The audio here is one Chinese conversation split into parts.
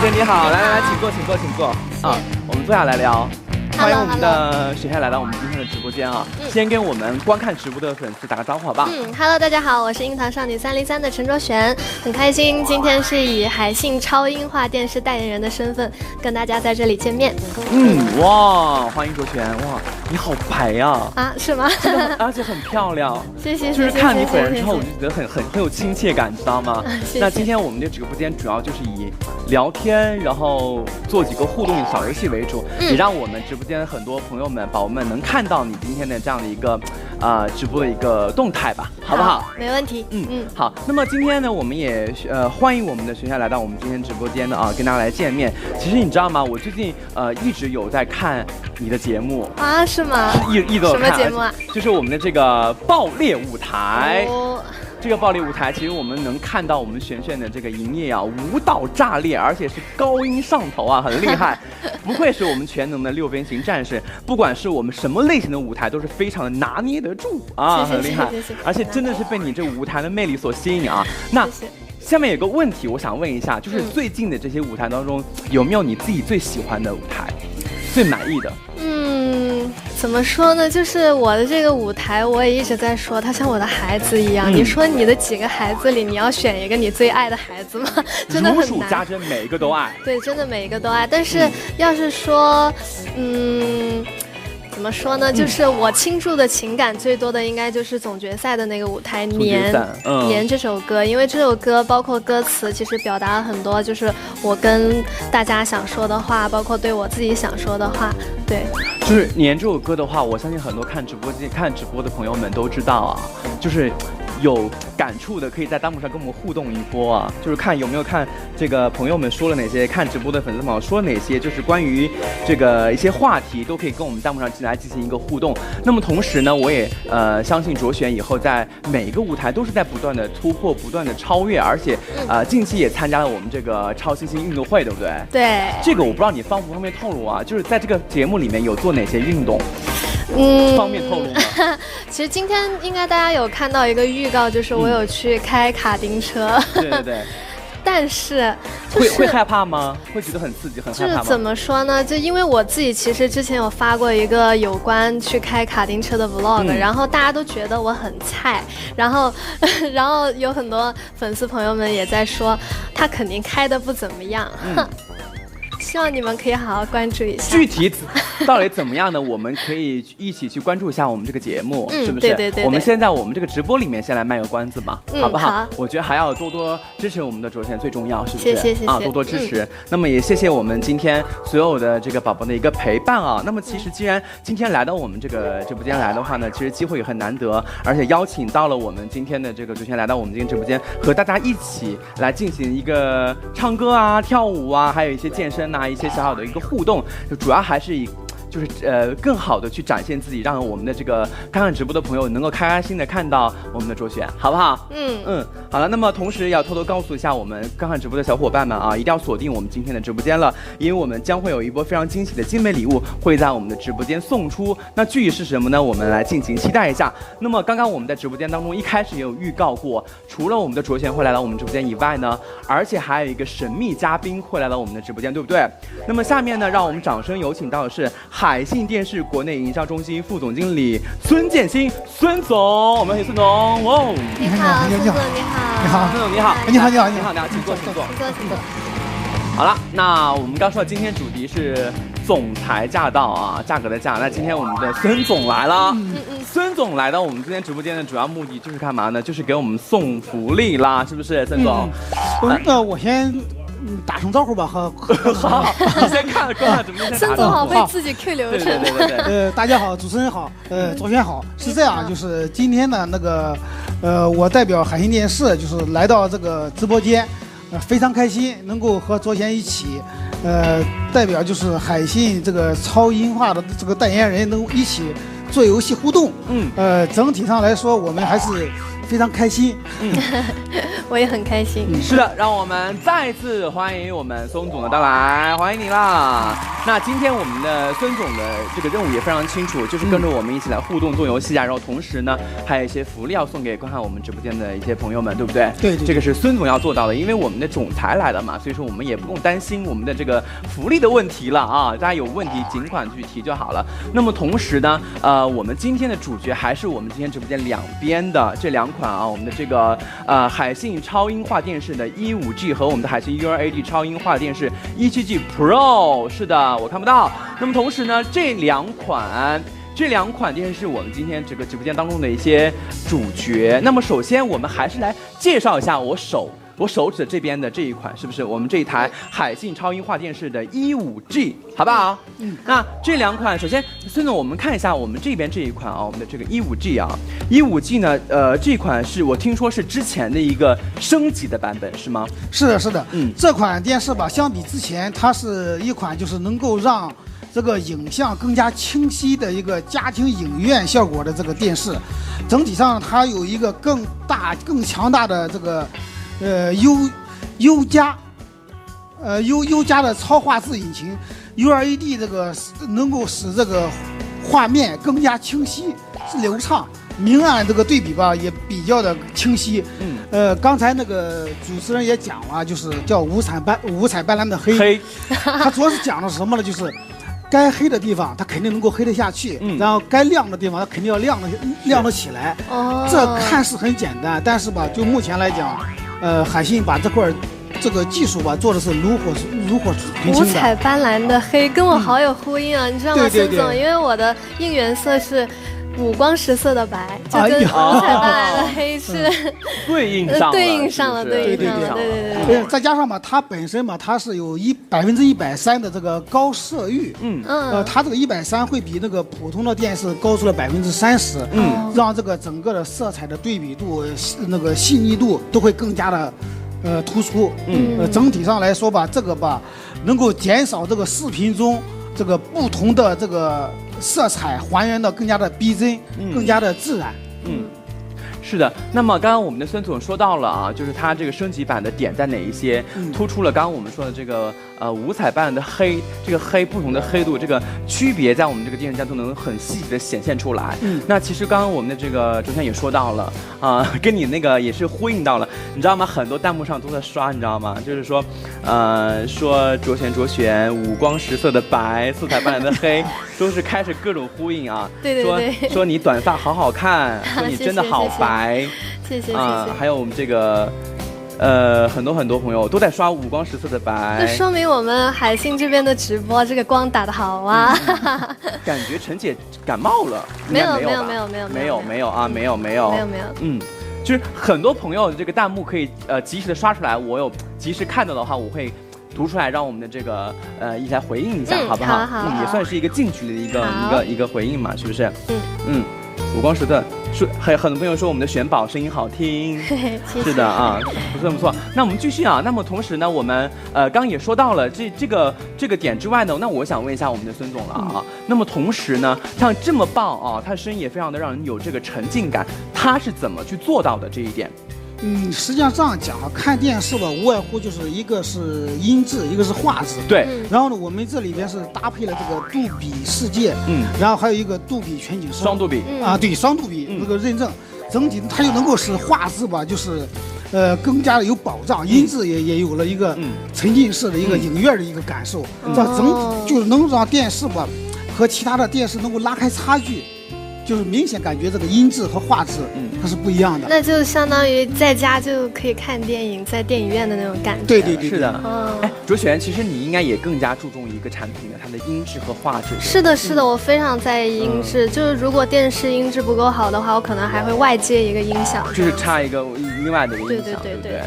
间你好，来，请坐啊，我们坐下来聊。欢迎我们的雪夏来到我们今天的直播间啊！先跟我们观看直播的粉丝打个招呼好吧？Hello， 大家好，我是樱桃少女303的陈卓璇，很开心今天是以海信超音化电视代言人的身份跟大家在这里见面。哇，欢迎卓璇，哇，你好白呀！啊，是吗？而且很漂亮，谢谢。就是看你本人之后，我就觉得很有亲切感，知道吗？谢谢。那今天我们的直播间主要就是以聊天，然后做几个互动小游戏为主，也让我们直播间很多朋友们、宝宝们能看到你今天的这样的一个直播的一个动态吧，好不好？没问题。好。那么今天呢，我们也欢迎我们的学校来到我们今天直播间的啊，跟大家来见面。其实你知道吗？我最近一直有在看你的节目啊，是吗？一直有看。什么节目啊？就是我们的这个爆裂舞台。哦。这个爆裂舞台，其实我们能看到我们璇璇的这个营业啊，舞蹈炸裂，而且是高音上头啊，很厉害。不愧是我们全能的6边形战士，不管是我们什么类型的舞台，都是非常的拿捏得住啊，很厉害。而且真的是被你这舞台的魅力所吸引啊。那下面有个问题，我想问一下，就是最近的这些舞台当中，有没有你自己最喜欢的舞台，最满意的？怎么说呢？就是我的这个舞台，我也一直在说，它像我的孩子一样。你说你的几个孩子里，你要选一个你最爱的孩子吗？真的很难。如数家珍，每一个都爱。对，真的每一个都爱。但是要是说，怎么说呢？就是我倾注的情感最多的，应该就是总决赛的那个舞台《年》这首歌，因为这首歌包括歌词，其实表达了很多，就是我跟大家想说的话，包括对我自己想说的话。对，就是《年》这首歌的话，我相信很多看直播的朋友们都知道啊，就是有感触的，可以在弹幕上跟我们互动一波啊，就是看有没有看这个朋友们说了哪些，看直播的粉丝朋友说哪些，就是关于这个一些话题，都可以跟我们弹幕上来进行一个互动。那么同时呢，我也相信卓璇以后在每一个舞台都是在不断的突破、不断的超越，而且近期也参加了我们这个超新星运动会，对不对？对。这个我不知道你方不方便透露啊，就是在这个节目里面有做哪些运动？方便透露吗？其实今天应该大家有看到一个预告，就是我有去开卡丁车。对。但是、会害怕吗？会觉得很刺激，很害怕吗？就是怎么说呢？就因为我自己其实之前有发过一个有关去开卡丁车的 vlog，然后大家都觉得我很菜，然后有很多粉丝朋友们也在说他肯定开的不怎么样。希望你们可以好好关注一下。具体到底怎么样呢？我们可以一起去关注一下我们这个节目，是不是？对。我们先在我们这个直播里面先来卖个关子嘛，好不好？好。我觉得还要多多支持我们的卓璇最重要，是不是？谢谢啊，多多支持。那么也谢谢我们今天所有的这个宝宝的一个陪伴啊。那么其实既然今天来到我们这个直播间来的话呢，其实机会也很难得，而且邀请到了我们今天的这个卓璇来到我们今天直播间，和大家一起来进行一个唱歌啊、跳舞啊，还有一些健身啊、一些小小的一个互动，就主要还是以就是更好的去展现自己，让我们的这个看直播的朋友能够开开心的看到我们的卓璇，好不好？好了，那么同时也要偷偷告诉一下我们看直播的小伙伴们啊，一定要锁定我们今天的直播间了，因为我们将会有一波非常惊喜的精美礼物会在我们的直播间送出。那具体是什么呢？我们来进行期待一下。那么刚刚我们在直播间当中一开始也有预告过，除了我们的卓璇会来到我们直播间以外呢，而且还有一个神秘嘉宾会来到我们的直播间，对不对？那么下面呢，让我们掌声有请到的是海信电视国内营销中心副总经理孙建新，孙总，我们欢迎孙总。哇，你好，孙总你好，你好，孙总你好，你好，请坐。好了，那我们刚说今天主题是总裁驾到啊，价格的价。那今天我们的孙总来了，孙总来到我们今天直播间的主要目的就是干嘛呢？就是给我们送福利啦，是不是，孙总？我先打声招呼吧，好，你先看直播间。孙总好会自己 Q 流程。对。大家好，主持人好，卓璇好，是这样，就是今天的那个，我代表海信电视就是来到这个直播间。非常开心能够和卓璇一起，代表就是海信这个超音化的这个代言人能一起做游戏互动。整体上来说我们还是非常开心。我也很开心。是的，让我们再次欢迎我们孙总的到来，欢迎你啦！那今天我们的孙总的这个任务也非常清楚，就是跟着我们一起来互动做游戏啊，然后同时呢，还有一些福利要送给观看我们直播间的一些朋友们，对不对？对，这个是孙总要做到的，因为我们的总裁来了嘛，所以说我们也不用担心我们的这个福利的问题了啊，大家有问题尽管去提就好了。那么同时呢，我们今天的主角还是我们今天直播间两边的这两款啊，我们的这个海信超音画电视的 15G 和我们的海信 ULED 超音画电视 17G Pro， 是的，我看不到。那么同时呢，这两款电视是我们今天这个直播间当中的一些主角。那么首先我们还是来介绍一下我手指这边的这一款，是不是我们这一台海信超音画电视的 15G， 好不好？那这两款，首先孙总，我们看一下我们这边这一款啊，我们的这个 15G 啊，15G 呢，这款是我听说是之前的一个升级的版本，是吗？是的，是的，这款电视吧，相比之前，它是一款就是能够让这个影像更加清晰的一个家庭影院效果的这个电视，整体上它有一个更强大的这个优加的超画质引擎 ，ULED 这个能够使这个画面更加清晰、流畅，明暗这个对比吧也比较的清晰。刚才那个主持人也讲了，就是叫五彩斑斓的黑，它主要是讲的是什么呢？就是该黑的地方它肯定能够黑得下去，然后该亮的地方它肯定要亮得起来。这看似很简单，但是吧，就目前来讲，海信把这个技术吧做的是炉火纯青的。五彩斑斓的黑跟我好有呼应啊，你知道吗，孙总？因为我的应援色是五光十色的白，就跟五彩斑斓的黑是对应上了，对。再加上嘛，它本身嘛，它是有130%的这个高色域，它这个130会比那个普通的电视高出了30%，让这个整个的色彩的对比度、那个细腻度都会更加的突出。整体上来说吧，这个吧能够减少这个视频中这个不同的这个色彩还原的更加的逼真，更加的自然。是的，那么刚刚我们的孙总说到了啊，就是它这个升级版的点在哪一些，突出了刚刚我们说的这个五彩斑斓的黑，这个黑不同的黑度，这个区别在我们这个电视上都能很细节的显现出来。那其实刚刚我们的这个主持人也说到了跟你那个也是呼应到了，你知道吗？很多弹幕上都在刷，你知道吗？就是说说卓璇五光十色的白，色彩斑斓的黑，都是开始各种呼应啊。对，说你短发好好看，说你真的好白。谢谢。还有我们这个很多朋友都在刷五光十色的白，这说明我们海信这边的直播这个光打得好啊。感觉陈姐感冒了？没有，就是很多朋友这个弹幕可以及时的刷出来，我有及时看到的话，我会读出来，让我们的这个一起来回应一下，好不好？也算是一个近距离的一个回应嘛，是不是？五光十色，很多朋友说我们的玄宝声音好听，是的啊，不错。那我们继续啊。那么同时呢，我们刚也说到了这个点之外呢，那我想问一下我们的孙总了啊。那么同时呢，像这么棒啊，他的声音也非常的让人有这个沉浸感，他是怎么去做到的这一点？实际上这样讲啊，看电视吧，无外乎就是一个是音质，一个是画质。对。然后呢，我们这里边是搭配了这个杜比世界，然后还有一个杜比全景声，双杜比对，双杜比这个认证，整体它就能够使画质吧，就是更加的有保障，音质也有了一个沉浸式的一个影院的一个感受，这整体就是能让电视吧和其他的电视能够拉开差距。就是明显感觉这个音质和画质，它是不一样的。那就相当于在家就可以看电影，在电影院的那种感觉。对，是的。卓璇，其实你应该也更加注重一个产品的它的音质和画质。是的，我非常在意音质。就是如果电视音质不够好的话，我可能还会外接一个音响，就是插一个另外的一个音响。对。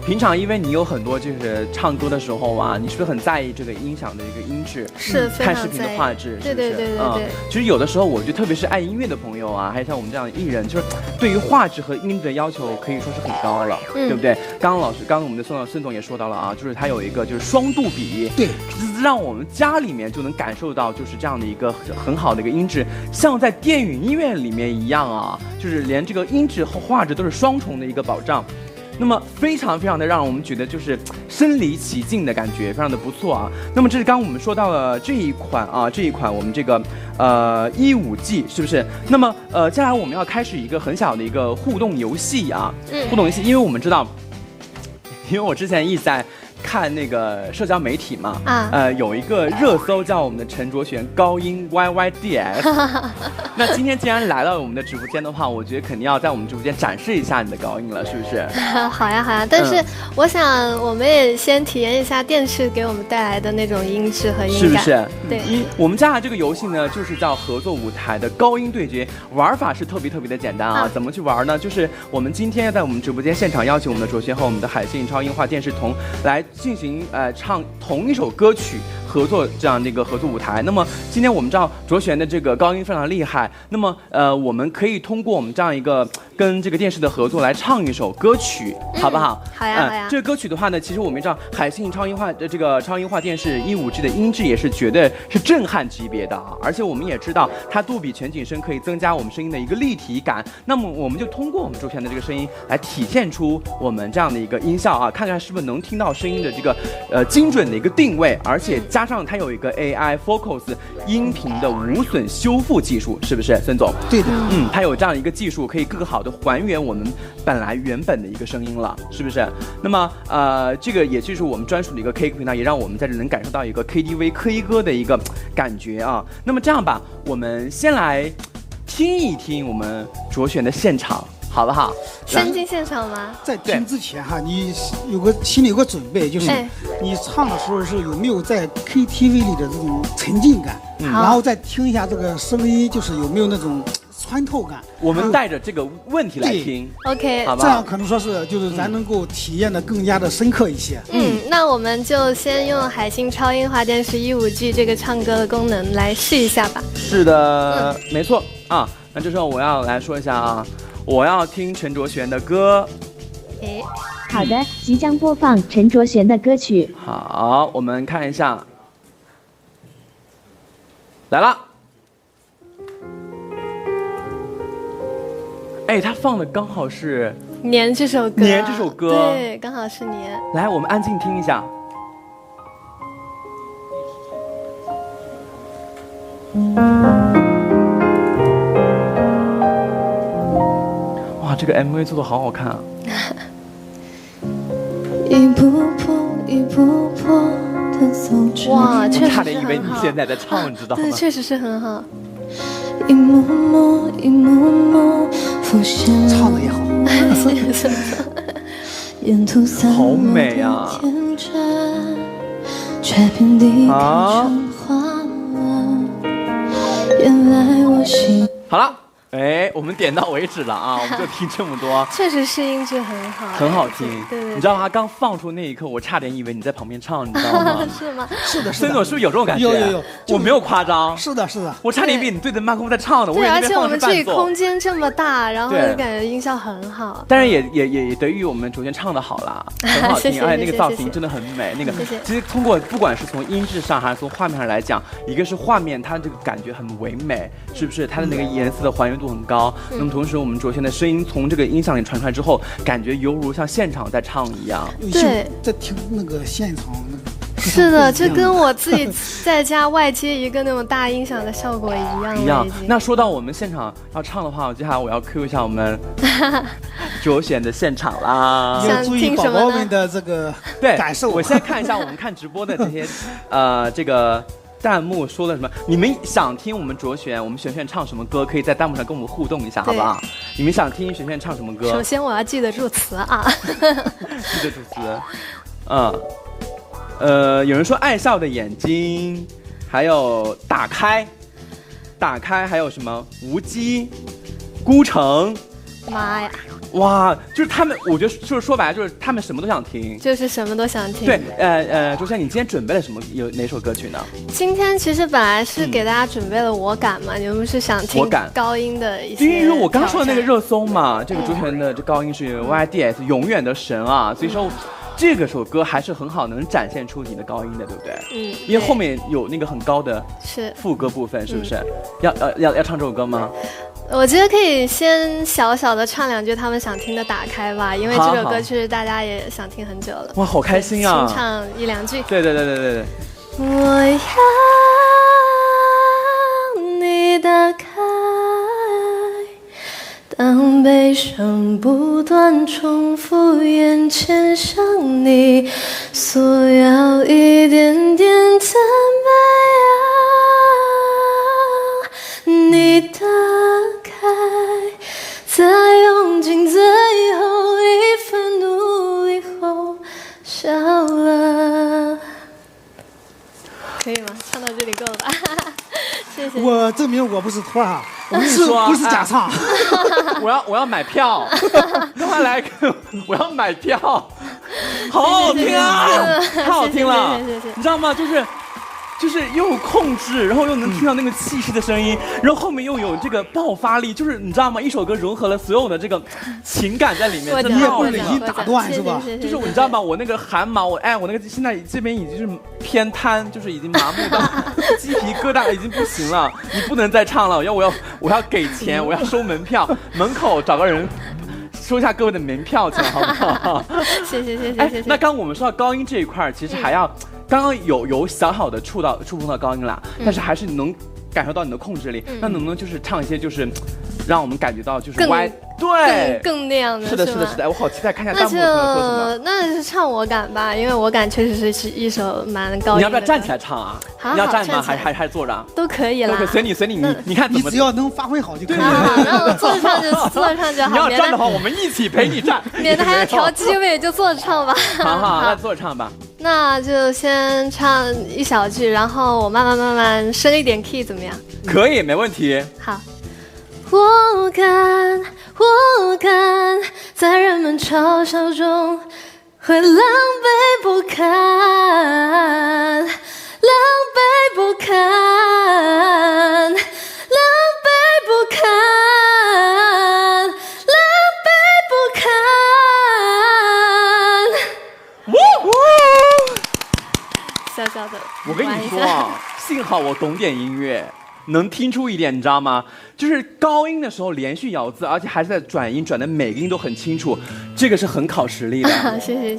平常因为你有很多就是唱歌的时候啊，你是不是很在意这个音响的一个音质？是，看视频的画质，对。其实有的时候我觉得特别是爱音音乐的朋友啊，还有像我们这样的艺人，就是对于画质和音质的要求可以说是很高了，对不对？刚刚我们的孙总也说到了啊，就是它有一个就是双杜比，对，让我们家里面就能感受到就是这样的一个很好的一个音质，像在电影音乐里面一样啊，就是连这个音质和画质都是双重的一个保障。那么非常的让我们觉得就是身临其境的感觉，非常的不错啊。那么这是刚刚我们说到了这一款我们这个15G 是不是？那么接下来我们要开始一个很小的一个互动游戏啊，互动游戏，因为我们知道，因为我之前一直在看那个社交媒体嘛，有一个热搜叫我们的陈卓璇高音 YYDS。那今天既然来到我们的直播间的话，我觉得肯定要在我们直播间展示一下你的高音了，是不是？好呀，但是我想我们也先体验一下电视给我们带来的那种音质和音感，是不是？对，我们家的这个游戏呢，就是叫合作舞台的高音对决，玩法是特别的简单啊。怎么去玩呢？就是我们今天在我们直播间现场邀请我们的卓璇和我们的海信超音画电视童来进行唱同一首歌曲合作这样的一个合作舞台。那么今天我们知道卓璇的这个高音非常厉害，那么我们可以通过我们这样一个跟这个电视的合作来唱一首歌曲，好不好？好呀。这个歌曲的话呢，其实我们知道海信超音画的这个超音画电视15G 的音质也是绝对是震撼级别的啊，而且我们也知道它杜比全景声可以增加我们声音的一个立体感。那么我们就通过我们卓璇的这个声音来体现出我们这样的一个音效啊，看看是不是能听到声音的这个精准的一个定位，而且加上它有一个 AI Focus 音频的无损修复技术，是不是孙总？对的，它有这样一个技术，可以更好的还原我们原本的一个声音了，是不是？那么这个也就是我们专属的一个 K 歌频道，也让我们在这能感受到一个 KTV K 歌的一个感觉啊。那么这样吧，我们先来听一听我们卓璇的现场，好不好？先进现场吗？在听之前哈，你心里有个准备，就是你唱的时候是有没有在 KTV 里的这种沉浸感，然后再听一下这个声音，就是有没有那种穿透感。我们带着这个问题来听 ，OK， 好吧？这样可能说是就是咱能够体验的更加的深刻一些。那我们就先用海信超音画电视15G 这个唱歌的功能来试一下吧。是的，没错啊。那这时候我要来说一下啊，我要听陈卓璇的歌。好的，即将播放陈卓璇的歌曲。好，我们看一下，来了。他放的刚好是年这首歌，年这首歌，对，刚好是年。来，我们安静听一下。哇，这个 MV 做的好好看啊！一步步一步步的走着，哇，确实是很好。差点以为你现在在唱，你知道吗？对，确实是很好。一幕幕一幕幕浮现，唱的也好，沿途散好美啊！天真，却遍地变成花了。原来我心。好了。我们点到为止了啊，我们就听这么多。确实是音质很好，很好听。对，你知道吗？刚放出那一刻，我差点以为你在旁边唱，你知道吗？是吗？是的，孙总是不是有这种感觉？有，我没有夸张。是的，我差点以为你对着麦克风在唱的。对，而且我们这里空空间这么大，然后就感觉音效很好。但是也得益于我们卓璇唱的好啦，很好听，而且那个造型真的很美。那个其实通过不管是从音质上还是从画面上来讲，一个是画面它这个感觉很唯美，是不是？它的那个颜色的还原度很高。那么同时，我们卓璇的声音从这个音响里传出来之后，感觉犹如像现场在唱一样。对，在听那个现场那个。是的，这跟我自己在家外接一个那种大音响的效果一样。那说到我们现场要唱的话，接下来我要 Q 一下我们卓璇的现场啦。要注意宝宝们的这个感受。我先看一下我们看直播的这些这个。弹幕说了什么？你们想听我们卓璇，我们璇璇唱什么歌？可以在弹幕上跟我们互动一下，好不好？你们想听璇璇唱什么歌？首先我要记得住词啊，记得住词。有人说爱笑的眼睛，还有打开，还有什么无机，孤城。妈呀！哇，就是他们，我觉得就是说白了，就是他们什么都想听，就是什么都想听。对，周深，你今天准备了什么？有哪首歌曲呢？今天其实本来是给大家准备了我感嘛，你们是想听高音的一些？因为我刚说的那个热搜嘛，这个周璇的这高音是 YDS 永远的神啊，所以说。这个首歌还是很好，能展现出你的高音的，对不对？嗯，因为后面有那个很高的副歌部分，是不是？要唱这首歌吗？我觉得可以先小小的唱2句他们想听的打开吧，因为这首歌曲大家也想听很久了。哇，好开心啊！先唱1、2句。对。我要你打开，当悲伤不断重复，眼前想你，索要一点点赞美啊！你打开，再用尽最后一份努力后笑了。可以吗？唱到这里够了吧？谢谢。我证明我不是托哈，我跟你说不是假唱。我要买票，让他来，我要买票，好好听啊，太好听了，你知道吗？就是又有控制，然后又能听到那个气势的声音，然后后面又有这个爆发力，就是你知道吗？一首歌融合了所有的这个情感在里面，你也不忍心打断是吧？就是你知道吗？我那个汗毛，我那个现在这边已经是偏瘫，就是已经麻木到鸡皮疙瘩已经不行了，你不能再唱了，我要给钱，我要收门票，门口找个人。收一下各位的门票钱，好不好？谢谢。那刚我们说到高音这一块，其实还要，刚刚有小小的触碰到高音了，但是还是能感受到你的控制力。那能不能就是唱一些，就是让我们感觉到就是更那样的？是的。哎，我好期待看一下弹幕的朋友说什么。那就唱我感吧，因为我感确实是一首蛮高音的。你要不要站起来唱啊？好，你要站吗？还是坐着？都可以啦。随你，你看怎么？你只要能发挥好就可以了。好，然后坐着唱就好。你要站的话，我们一起陪你站。免得还要调机位，就坐着唱吧。好，那坐着唱吧。那就先唱1小句，然后我慢慢升一点 key， 怎么样？可以，没问题。好。我敢，在人们嘲笑中会狼狈不堪，小小的。我跟你说啊，幸好我懂点音乐。能听出一点，你知道吗？就是高音的时候连续咬字，而且还是在转音，转的每个音都很清楚，这个是很考实力的。谢谢。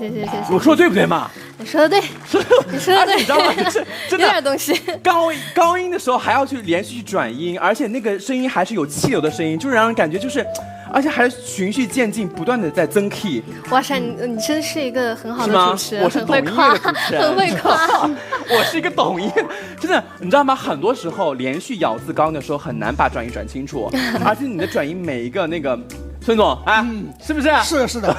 我说的对不对嘛？你说的对，你说的对，你知道吗？就是真的有点东西。高音的时候还要去连续转音，而且那个声音还是有气流的声音，就是让人感觉就是。而且还是循序渐进，不断的在增 key。哇塞，你真是一个很好的主持人，我是懂音乐的主持人，很会夸。我是一个懂音，真的，你知道吗？很多时候连续咬字高音的时候很难把转音转清楚，而且你的转音每一个那个。孙总，是不是？是的。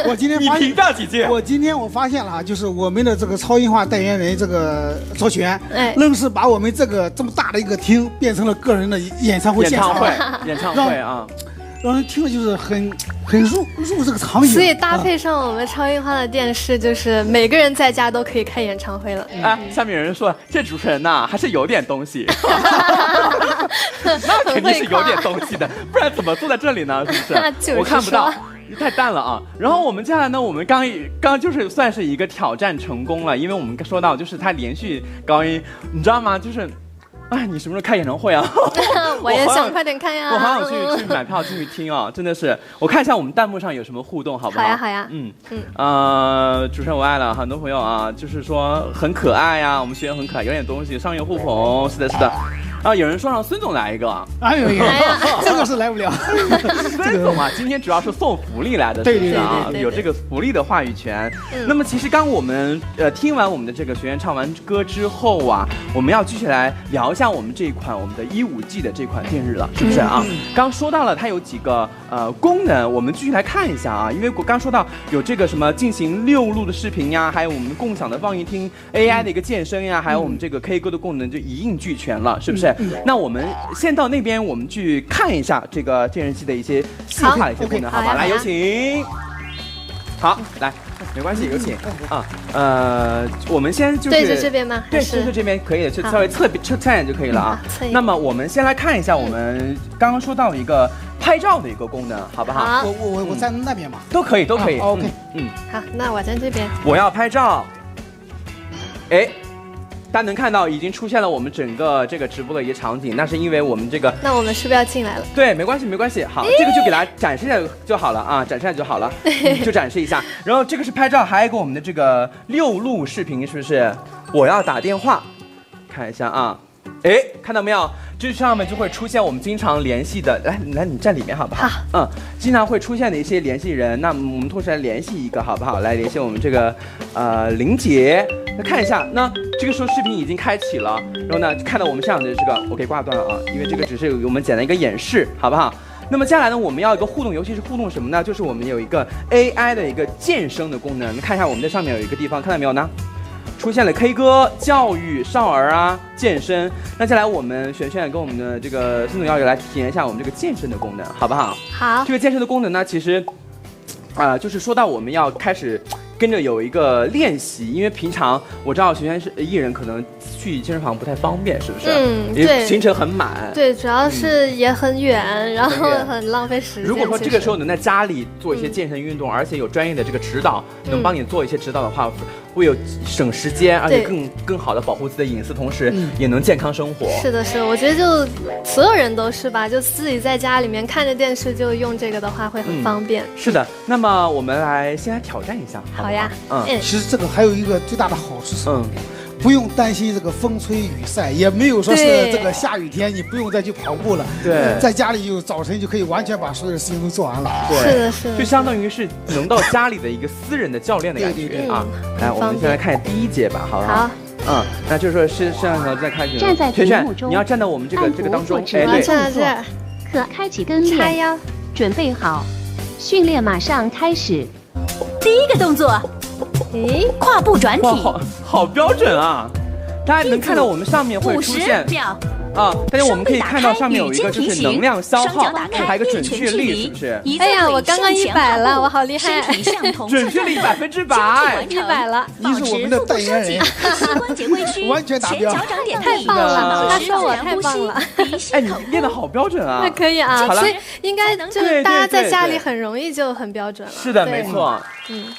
我今天你评价几句？我今天发现了，就是我们的这个超音化代言人这个周璇，愣是把我们这么大的一个厅变成了个人的演唱会现场。演唱会啊。让人听了就是很入这个场景，所以搭配上我们超音化的电视，就是每个人在家都可以开演唱会了。下面有人说这主持人呐还是有点东西，那肯定是有点东西的，不然怎么坐在这里呢？是不是？我看不到。太淡了啊！然后我们接下来呢，我们刚就是算是一个挑战成功了，因为我们说到就是他连续高音，你知道吗？就是。你什么时候开演唱会啊？我也想快点看呀！我好想去买票进去听啊！真的是，我看一下我们弹幕上有什么互动，好不好？好呀。主持人我爱了，很多朋友啊，就是说很可爱呀，我们学员很可爱，有点东西，商业互捧，是的。有人说让孙总来一个，这个是来不了。孙总啊，今天主要是送福利来的，是不是啊？有这个福利的话语权。那么其实刚我们听完我们的这个学员唱完歌之后啊，我们要继续来聊一下我们这一款我们的15G 的这款电日了，是不是啊？刚说到了它有几个功能，我们继续来看一下啊，因为我刚说到有这个什么进行6路的视频呀，还有我们共享的放映厅 AI 的一个健身呀，还有我们这个 K 歌的功能就一应俱全了，是不是？那我们先到那边，我们去看一下这个健身器的一些细化的一些功能，好吧？来，有请。好，来。没关系，有请啊。我们先就是对着这边吗？对，对着这边可以的，就稍微侧一点就可以了啊。那么我们先来看一下，我们刚刚说到一个拍照的一个功能，好不好？我站那边嘛，都可以，都可以。OK，好，那我站这边。我要拍照。哎。大家能看到已经出现了我们整个这个直播的一个场景，那是因为我们这个。那我们是不是要进来了？对，没关系，没关系。好，这个就给大家展示一下就好了啊，展示一下就好了，就展示一下。然后这个是拍照，还有一个我们的这个6路视频，是不是？我要打电话，看一下啊。哎，看到没有？这上面就会出现我们经常联系的，来，你站里面好不好？好。经常会出现的一些联系人，那我们同时来联系一个好不好？来联系我们这个林姐，来看一下。那这个时候视频已经开启了，然后呢，看到我们现场的这个，我可以挂断了啊，因为这个只是我们简单一个演示，好不好？那么接下来呢，我们要一个互动，尤其是互动什么呢？就是我们有一个 AI 的一个健身的功能，看一下我们这上面有一个地方，看到没有呢？出现了 K 歌、教育、少儿啊、健身。那接下来我们璇璇跟我们的这个孙总要来体验一下我们这个健身的功能，好不好？好。这个健身的功能呢，其实，就是说到我们要开始跟着有一个练习，因为平常我知道璇璇是艺人，可能去健身房不太方便，是不是？对，行程很满。对，主要是也很远，然后很浪费时间。如果说这个时候能在家里做一些健身运动，而且有专业的这个指导，能帮你做一些指导的话，会有省时间，而且更好的保护自己的隐私，同时也能健康生活。是的，是的，我觉得就所有人都是吧，就自己在家里面看着电视就用这个的话会很方便。是的，那么我们先来挑战一下。好呀。其实这个还有一个最大的好处是不用担心这个风吹雨晒，也没有说是这个下雨天你不用再去跑步了。对，在家里就早晨就可以完全把所有的事情都做完了。对，是的，是的，就相当于是能到家里的一个私人的教练的感觉啊。来，我们先来看第一节吧，好不好？好。那就是说摄像头再开始。站在屏幕中，你要站到我们这个当中。哎，对，站在这儿。可开启跟练。叉腰。准备好，训练马上开始。第一个动作。胯部转体，好标准啊！大家能看到我们上面会出现大家我们可以看到上面有一个就是能量消耗，还有一个准确率，是不是？哎呀，我刚刚100了，我好厉害！准确率100%，100了。你是我们的代言人，完全达标，太棒了！他说我太棒了。哎，你练得好标准啊！那可以啊，所以应该就是大家在家里很容易就很标准了。是的，没错。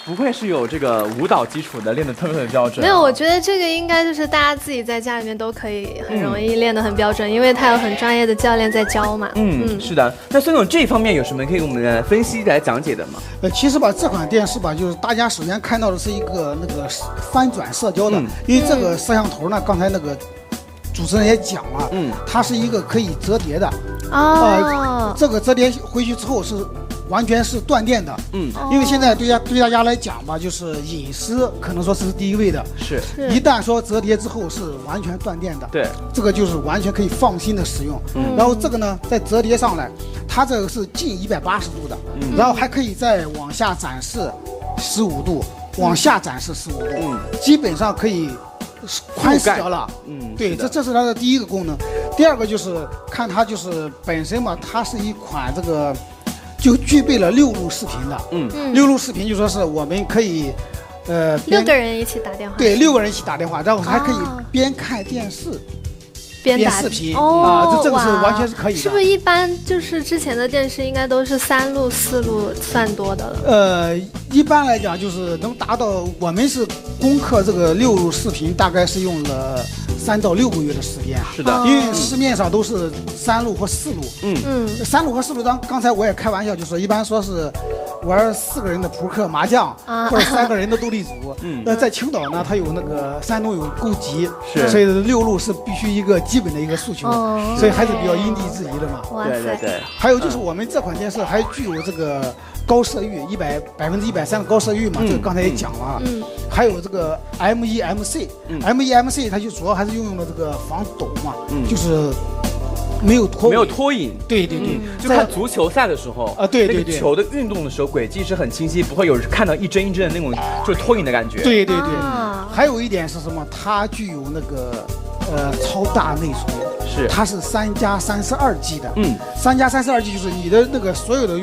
不愧是有这个舞蹈基础的，练得特别标准。没有，我觉得这个应该就是大家自己在家里面都可以很容易练得很标准，因为他有很专业的教练在教嘛。是的。那孙总这一方面有什么可以给我们分析来讲解的吗？其实吧，这款电视吧，就是大家首先看到的是一个那个翻转色胶的，因为这个摄像头呢，刚才那个主持人也讲了，它是一个可以折叠的。这个折叠回去之后是完全是断电的。因为现在对大家来讲吧，就是隐私可能说是第一位的。是。一旦说折叠之后是完全断电的。对。这个就是完全可以放心的使用。然后这个呢，再折叠上来，它这个是近180度的，然后还可以再往下展示15度，往下展示15度，基本上可以宽死掉了。对，这是它的第一个功能。第二个就是看它就是本身嘛，它是一款这个就具备了6路视频的。6路视频就说是我们可以6个人一起打电话。对，6个人一起打电话，然后还可以边看电视边视频这个是完全是可以的。是不是一般就是之前的电视应该都是3路4路算多的了？一般来讲就是能达到，我们是攻克这个6路视频，大概是用了3到6个月的时间。是的，因为市面上都是3路或4路。3路和4路，刚才我也开玩笑，就是一般说是玩4个人的扑克、麻将，或者3个人的斗地主。在青岛呢，它有那个山东有勾集，所以6路是必须一个基本的一个诉求，所以还是比较因地制宜的嘛。对。还有就是我们这款电视还具有这个高色域，100%的高色域嘛，这个刚才也讲了。还有这个 M1MC，M1MC 它就主要还是用了这个防抖嘛，就是没有拖影。对对对，就看足球赛的时候啊，对对对，那个球的运动的时候轨迹是很清晰，不会有看到一帧一帧的那种就是拖影的感觉。对对对，还有一点是什么？它具有那个超大内存。它是3+32G 的，3+32G 就是你的那个所有的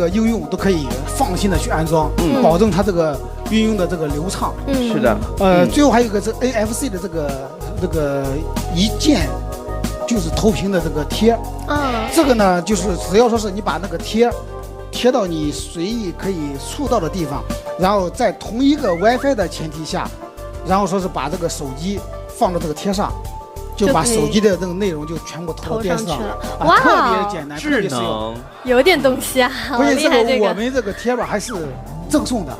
应用都可以放心的去安装，保证它这个运用的这个流畅。是的，最后还有一个这 AFC 的这个一键就是投屏的这个贴，这个呢就是只要说是你把那个贴到你随意可以触到的地方，然后在同一个 WiFi 的前提下，然后说是把这个手机放到这个贴上。就把手机的这个内容就全部投到电视上了，哇，特别简单，智能，有点东西啊！关键这个我们这个贴吧还是赠送的，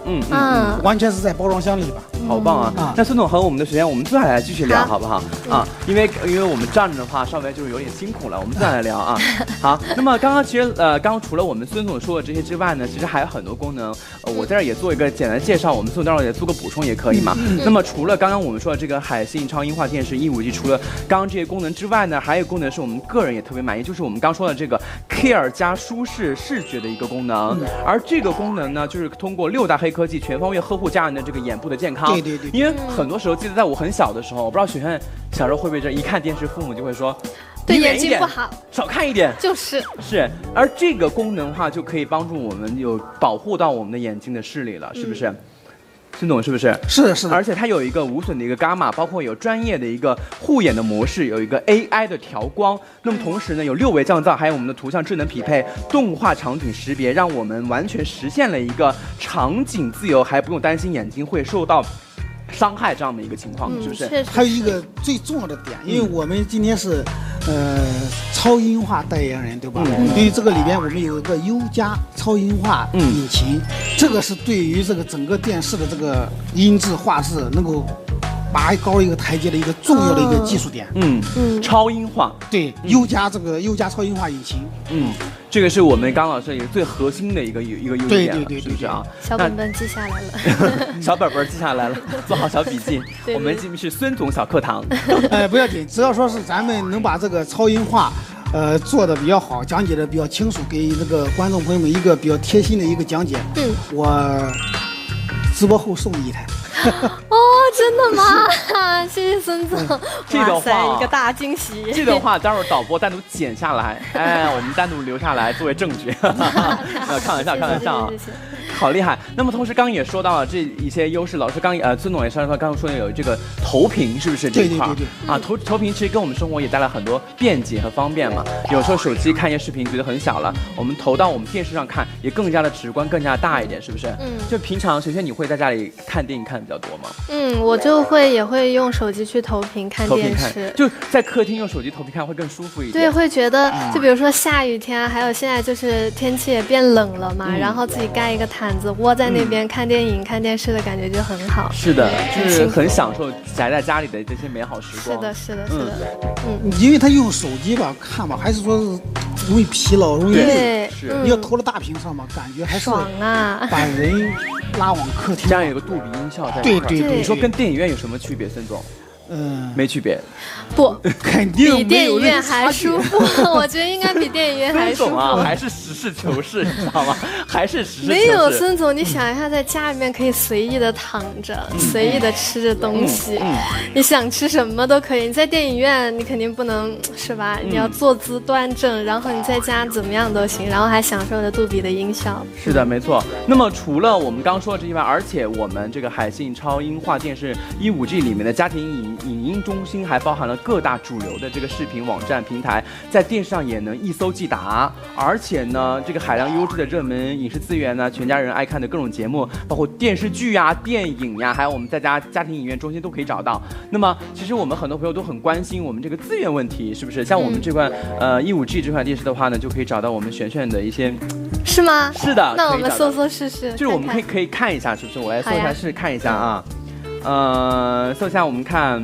完全是在包装箱里吧，好棒啊！那孙总和我们的学员，我们坐下来继续聊好不好？啊，因为我们站着的话，稍微就是有点辛苦了，我们坐下来聊啊。好，那么刚刚其实刚刚除了我们孙总说的这些之外呢，其实还有很多功能，我在这儿也做一个简单的介绍，我们孙总待会儿也做个补充也可以嘛。那么除了刚刚我们说的这个海信超音画电视1.5G，除了刚刚这些功能之外呢，还有功能是我们个人也特别满意，就是我们刚说的这个 Care 加舒适视觉的一个功能，而这个功能呢，就是通过6大黑科技全方位呵护家人的这个眼部的健康。对对对。因为很多时候，记得在我很小的时候，我不知道雪璇小时候会不会这一看电视，父母就会说，对眼睛不好，少看一点。就是。而这个功能的话，就可以帮助我们有保护到我们的眼睛的视力了，是不是？孙总是不是？是的，而且它有一个无损的一个伽马，包括有专业的一个护眼的模式，有一个 AI 的调光。那么同时呢，有6维降噪，还有我们的图像智能匹配、动画场景识别，让我们完全实现了一个场景自由，还不用担心眼睛会受到伤害这样的一个情况，是不是？还有一个最重要的点，因为我们今天是超音画代言人，对吧？对于这个里边我们有一个优加超音画引擎，这个是对于这个整个电视的这个音质画质能够拔高一个台阶的一个重要的一个技术点。超音画，对，优加超音画引擎。这个是我们刚老师也最核心的一个优点，是不是啊？小本本记下来了，小本本记下来了，做好小笔记。我们进是孙总小课堂。不要紧，只要说是咱们能把这个超音画，做的比较好，讲解的比较清楚，给那个观众朋友们一个比较贴心的一个讲解。我直播后送你一台。哦，真的吗？谢谢孙总，这个话一个大惊喜。这段话待会儿导播单独剪下来，我们单独留下来作为证据。开玩笑啊。好厉害！那么同时刚刚也说到了这一些优势，老师孙总也刚刚说有这个投屏，是不是这一块？对啊，投屏其实跟我们生活也带来很多便捷和方便嘛。有时候手机看一些视频觉得很小了，我们投到我们电视上看也更加的直观，更加大一点，是不是？就平常雪璇你会在家里看电影看的比较多吗？我也会用手机去投屏看电视，就在客厅用手机投屏看会更舒服一点。对，会觉得就比如说下雨天，还有现在就是天气也变冷了嘛，然后自己盖一个毯子窝在那边看电影、看电视的感觉就很好。是的，就是很享受宅在家里的这些美好时光。是的。因为他用手机吧看吧，还是说是容易疲劳，容易累。你要投到大屏上嘛，感觉还是爽啊，把人拉往客厅。这样有个杜比音效在。对。你说跟电影院有什么区别，孙总？没区别，不，肯定比电影院还舒服。我觉得应该比电影院还舒服啊，还是实事求是，你知道吗？还是实事求是。没有孙总，你想一下，在家里面可以随意的躺着，随意的吃着东西，你想吃什么都可以。你在电影院，你肯定不能，是吧？你要坐姿端正，然后你在家怎么样都行，然后还享受着杜比的音效。是的，没错。那么除了我们刚说的这些外，而且我们这个海信超音画电视1.5G里面的家庭影音中心还包含了各大主流的这个视频网站平台，在电视上也能一搜即达。而且呢，这个海量优质的热门影视资源呢，全家人爱看的各种节目，包括电视剧呀、电影呀，还有我们在家庭影院中心都可以找到。那么，其实我们很多朋友都很关心我们这个资源问题，是不是？像我们这款1.5G 这款电视的话呢，就可以找到我们璇的一些。是吗？是的。那我们搜试试。就是我们可以看一下，是不是？我来搜一下试看一下啊。搜一下我们看。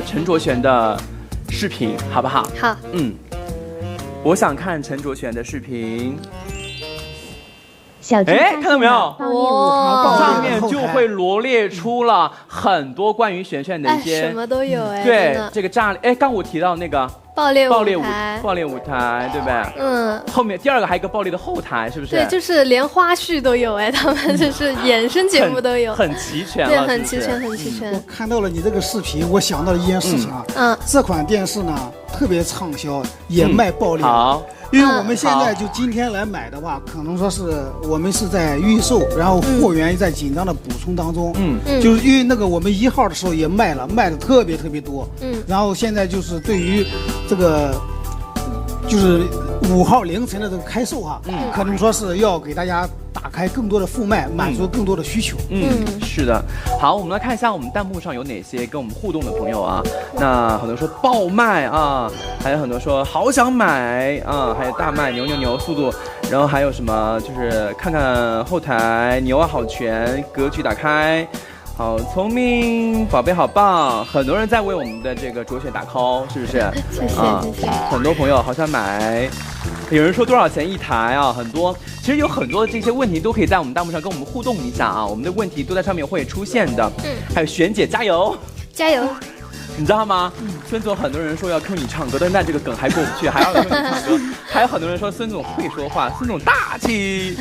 陈卓璇的视频好不好？好。我想看陈卓璇的视频。看到没有？上面就会罗罗列出了很多关于璇的一些，什么都有对，这个炸刚我提到那个爆裂爆裂舞台，对不对？嗯，后面第2个还有一个爆裂的后台，是不是？对，就是连花絮都有哎，他们就是衍生节目都有，很齐全了，对，很齐全，很齐全。我看到了你这个视频，我想到了一件事情啊，这款电视呢特别畅销，也卖爆裂。好。因为我们现在就今天来买的话，可能说是我们是在预售，然后货源在紧张的补充当中。就是因为那个我们1号的时候也卖的特别多。然后现在就是对于这个就是5号凌晨的这个开售哈，可能说是要给大家打开更多的副卖，满足更多的需求。是的。好，我们来看一下我们弹幕上有哪些跟我们互动的朋友啊。那很多说爆卖啊，还有很多说好想买啊，还有大卖牛速度，然后还有什么就是看看后台牛啊好全，格局打开。好聪明，宝贝好棒！很多人在为我们的这个卓选打 call， 是不是？谢谢。很多朋友好想买，有人说多少钱一台啊？很多，其实有很多这些问题都可以在我们弹幕上跟我们互动一下啊，我们的问题都在上面会出现的。还有璇姐加油，加油！你知道吗？孙总很多人说要 Q 你唱歌，但是那这个梗还过不去，还要 Q 你唱歌。还有很多人说孙总会说话，孙总大气，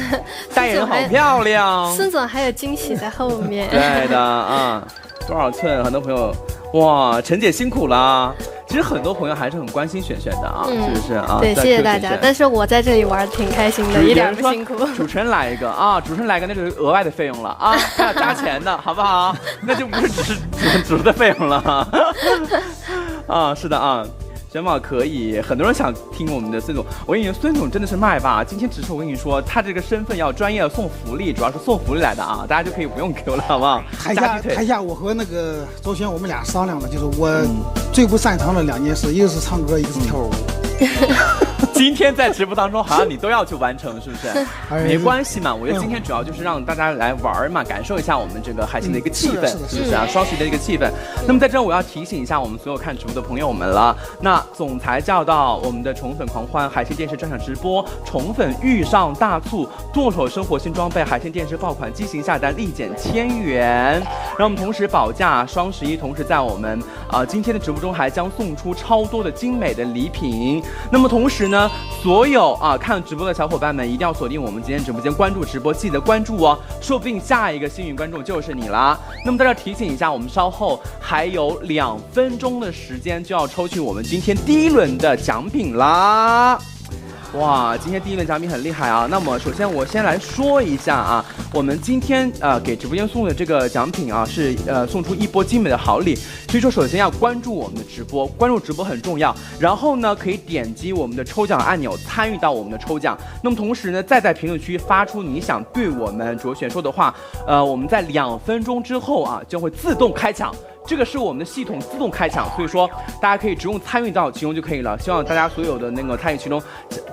代言人好漂亮。孙总还有惊喜在后面。对的啊，多少寸？很多朋友，哇，陈姐辛苦了。其实很多朋友还是很关心璇的啊，是不是啊？对，谢谢大家。但是我在这里玩的挺开心的，一点不辛苦。主持人来一个啊，主持人来一个，那就是额外的费用了啊，还要加钱的，好不好？那就不是只是主持的费用了。啊，是的啊。选宝可以，很多人想听我们的孙总。我跟你说，孙总真的是麦霸。今天只是我跟你说，他这个身份要专业送福利，主要是送福利来的啊，大家就可以不用 Q 了，好不好？台下我和那个周璇我们俩商量了，就是我最不擅长的2件事，一个是唱歌，一个是跳舞。今天在直播当中，好像你都要去完成，是不是？没关系嘛，我觉得今天主要就是让大家来玩嘛，感受一下我们这个海星的一个气氛，是不是啊？双十一的一个气氛。那么在这我要提醒一下我们所有看直播的朋友们了，那总裁驾到我们的宠粉狂欢海星电视专场直播，宠粉遇上大促，剁手生活新装备，海星电视爆款机型下单立减1000元。让我们同时保价双十一，同时在我们今天的直播中还将送出超多的精美的礼品。那么同时呢，所有看直播的小伙伴们一定要锁定我们今天直播间，关注直播，记得关注哦，说不定下一个幸运观众就是你啦。那么在这提醒一下，我们稍后还有2分钟的时间就要抽取我们今天第1轮的奖品啦。哇，今天第1轮奖品很厉害啊！那么首先我先来说一下啊，我们今天给直播间送的这个奖品啊，是送出一波精美的好礼。所以说首先要关注我们的直播，关注直播很重要。然后呢，可以点击我们的抽奖按钮参与到我们的抽奖。那么同时呢，再在评论区发出你想对我们卓璇说的话，我们在2分钟之后啊，将会自动开抢。这个是我们的系统自动开抢，所以说大家可以只用参与到其中就可以了。希望大家所有的那个参与其中，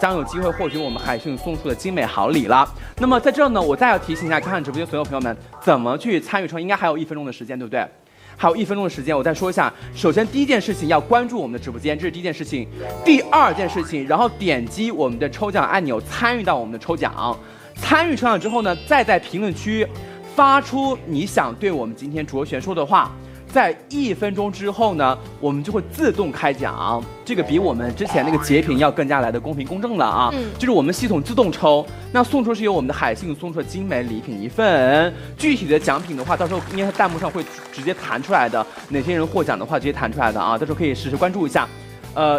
将有机会获取我们海讯送出的精美好礼啦。那么在这呢，我再要提醒一下看直播间所有朋友们，怎么去参与抽，应该还有1分钟的时间，对不对？还有1分钟的时间，我再说一下。首先第一件事情要关注我们的直播间，这是第一件事情。第2件事情，然后点击我们的抽奖按钮，参与到我们的抽奖。参与抽奖之后呢，再在评论区发出你想对我们今天卓璇说的话。在1分钟之后呢，我们就会自动开奖，这个比我们之前那个截屏要更加来的公平公正了啊！就是我们系统自动抽，那送出是由我们的海信送出的精美礼品1份，具体的奖品的话，到时候因为弹幕上会直接弹出来的，哪些人获奖的话直接弹出来的啊，到时候可以实时关注一下。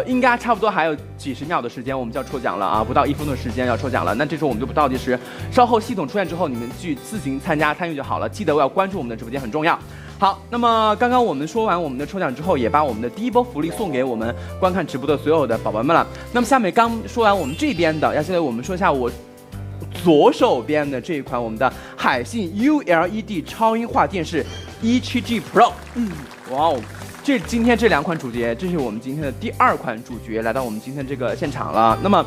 应该差不多还有几十秒的时间，我们就要抽奖了啊！不到1分钟的时间要抽奖了，那这时候我们就不倒计时，稍后系统出现之后，你们去自行参与就好了。记得要关注我们的直播间，很重要。好，那么刚刚我们说完我们的抽奖之后，也把我们的第1波福利送给我们观看直播的所有的宝宝们了。那么下面刚说完我们这边的，现在我们说一下我左手边的这一款我们的海信 ULED 超音化电视 E7G Pro。哇哦！今天这2款主角，这是我们今天的第2款主角来到我们今天这个现场了。那么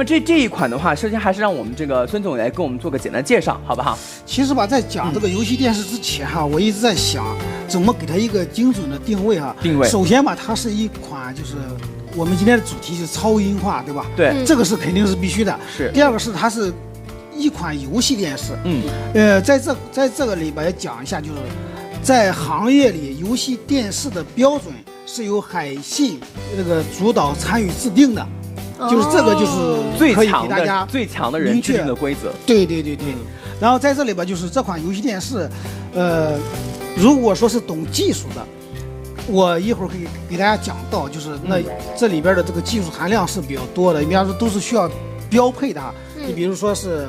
这一款的话，首先还是让我们这个孙总来跟我们做个简单介绍，好不好？其实吧，在讲这个游戏电视之前哈，我一直在想怎么给它一个精准的定位哈。定位。首先吧，它是一款就是我们今天的主题是超音化，对吧？对。这个是肯定是必须的。是。第2个是它是一款游戏电视。在这个里边也讲一下，就是在行业里游戏电视的标准是由海信那个主导参与制定的，就是这个就是最可以给大家强的人制定的规则。对。然后在这里边就是这款游戏电视，如果说是懂技术的，我一会儿可以给大家讲到，就是那这里边的这个技术含量是比较多的，你比方说都是需要标配的，你比如说是。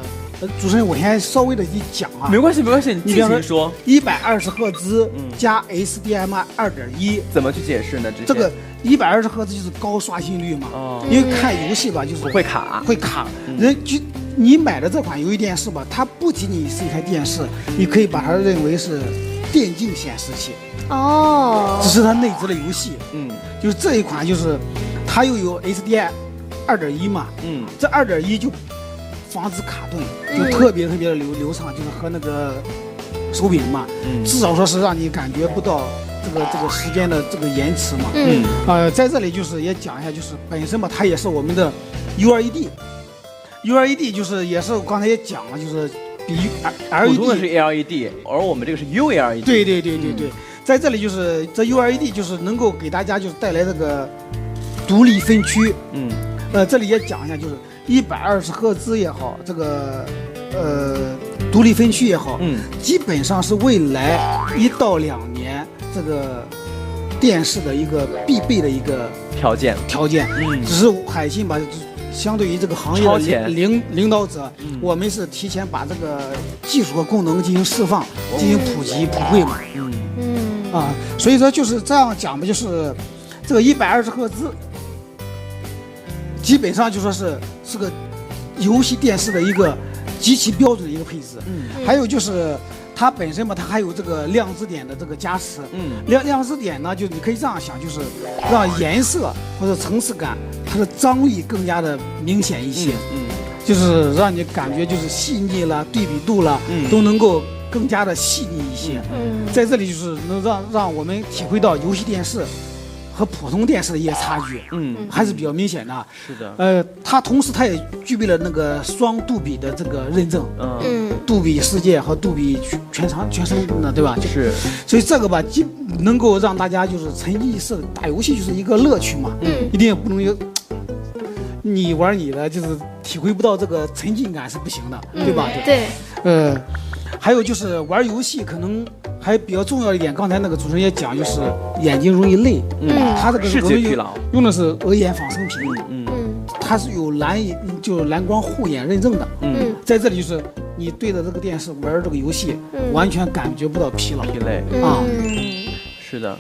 主持人，我先稍微的一讲啊，没关系，你尽情说。120赫兹加 HDMI 2.1，怎么去解释呢？这个120赫兹就是高刷新率嘛，因为看游戏吧，就是会卡。你买的这款游戏电视吧，它不仅仅是一台电视，你可以把它认为是电竞显示器。只是它内置了游戏。就是这一款就是它又有 HDMI 2.1嘛，这2.1就防止卡顿，就特别的流畅，就是和那个手柄嘛，至少说是让你感觉不到这个时间的这个延迟嘛。在这里就是也讲一下，就是本身嘛，它也是我们的 ULED 就是也是我刚才也讲了，就是比 LED 普通的是 LED， 而我们这个是 ULED。对，在这里就是这 ULED 就是能够给大家就是带来这个独立分区。这里也讲一下，就是120赫兹也好，这个独立分区也好，基本上是未来1到2年这个电视的一个必备的一个条件。只是海信吧，相对于这个行业的领导者，我们是提前把这个技术和功能进行释放、进行普及普惠嘛。所以说就是这样讲吧，就是这个120赫兹。基本上就说是个游戏电视的一个极其标准的一个配置。还有就是它本身嘛，它还有这个亮支点的这个加持。亮支点呢，就你可以这样想，就是让颜色或者层次感它的张力更加的明显一些。就是让你感觉就是细腻了，对比度了，都能够更加的细腻一些。在这里就是能让我们体会到游戏电视和普通电视的一些差距，还是比较明显的。是的，它同时它也具备了那个双杜比的这个认证，杜比世界和杜比全身的，对吧？是，所以这个吧，能够让大家就是沉浸式打游戏就是一个乐趣嘛，一定不能有你玩你的，就是体会不到这个沉浸感是不行的，对吧？对。还有就是玩游戏可能还比较重要一点，刚才那个主持人也讲，就是眼睛容易累，它这个视觉疲劳用的是额眼仿生屏，它是有蓝光护眼认证的，在这里就是你对着这个电视玩这个游戏，完全感觉不到疲累啊。是的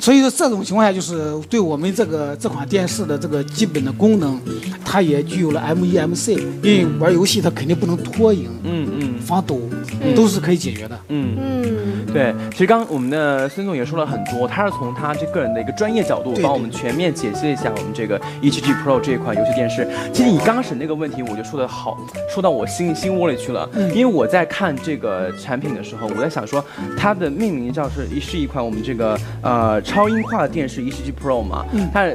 所以说这种情况下，就是对我们这款电视的这个基本的功能，它也具有了 M1、MC， 因为玩游戏它肯定不能拖影，防抖，都是可以解决的。对，其实刚刚我们的孙总也说了很多，他是从他这个人的一个专业角度帮我们全面解析了一下我们这个 E7G Pro 这一款游戏电视。其实你刚开始那个问题我就说得好，说到我心窝里去了，因为我在看这个产品的时候，我在想说它的命名叫是一款我们这个超音画的电视 E7G Pro 嘛，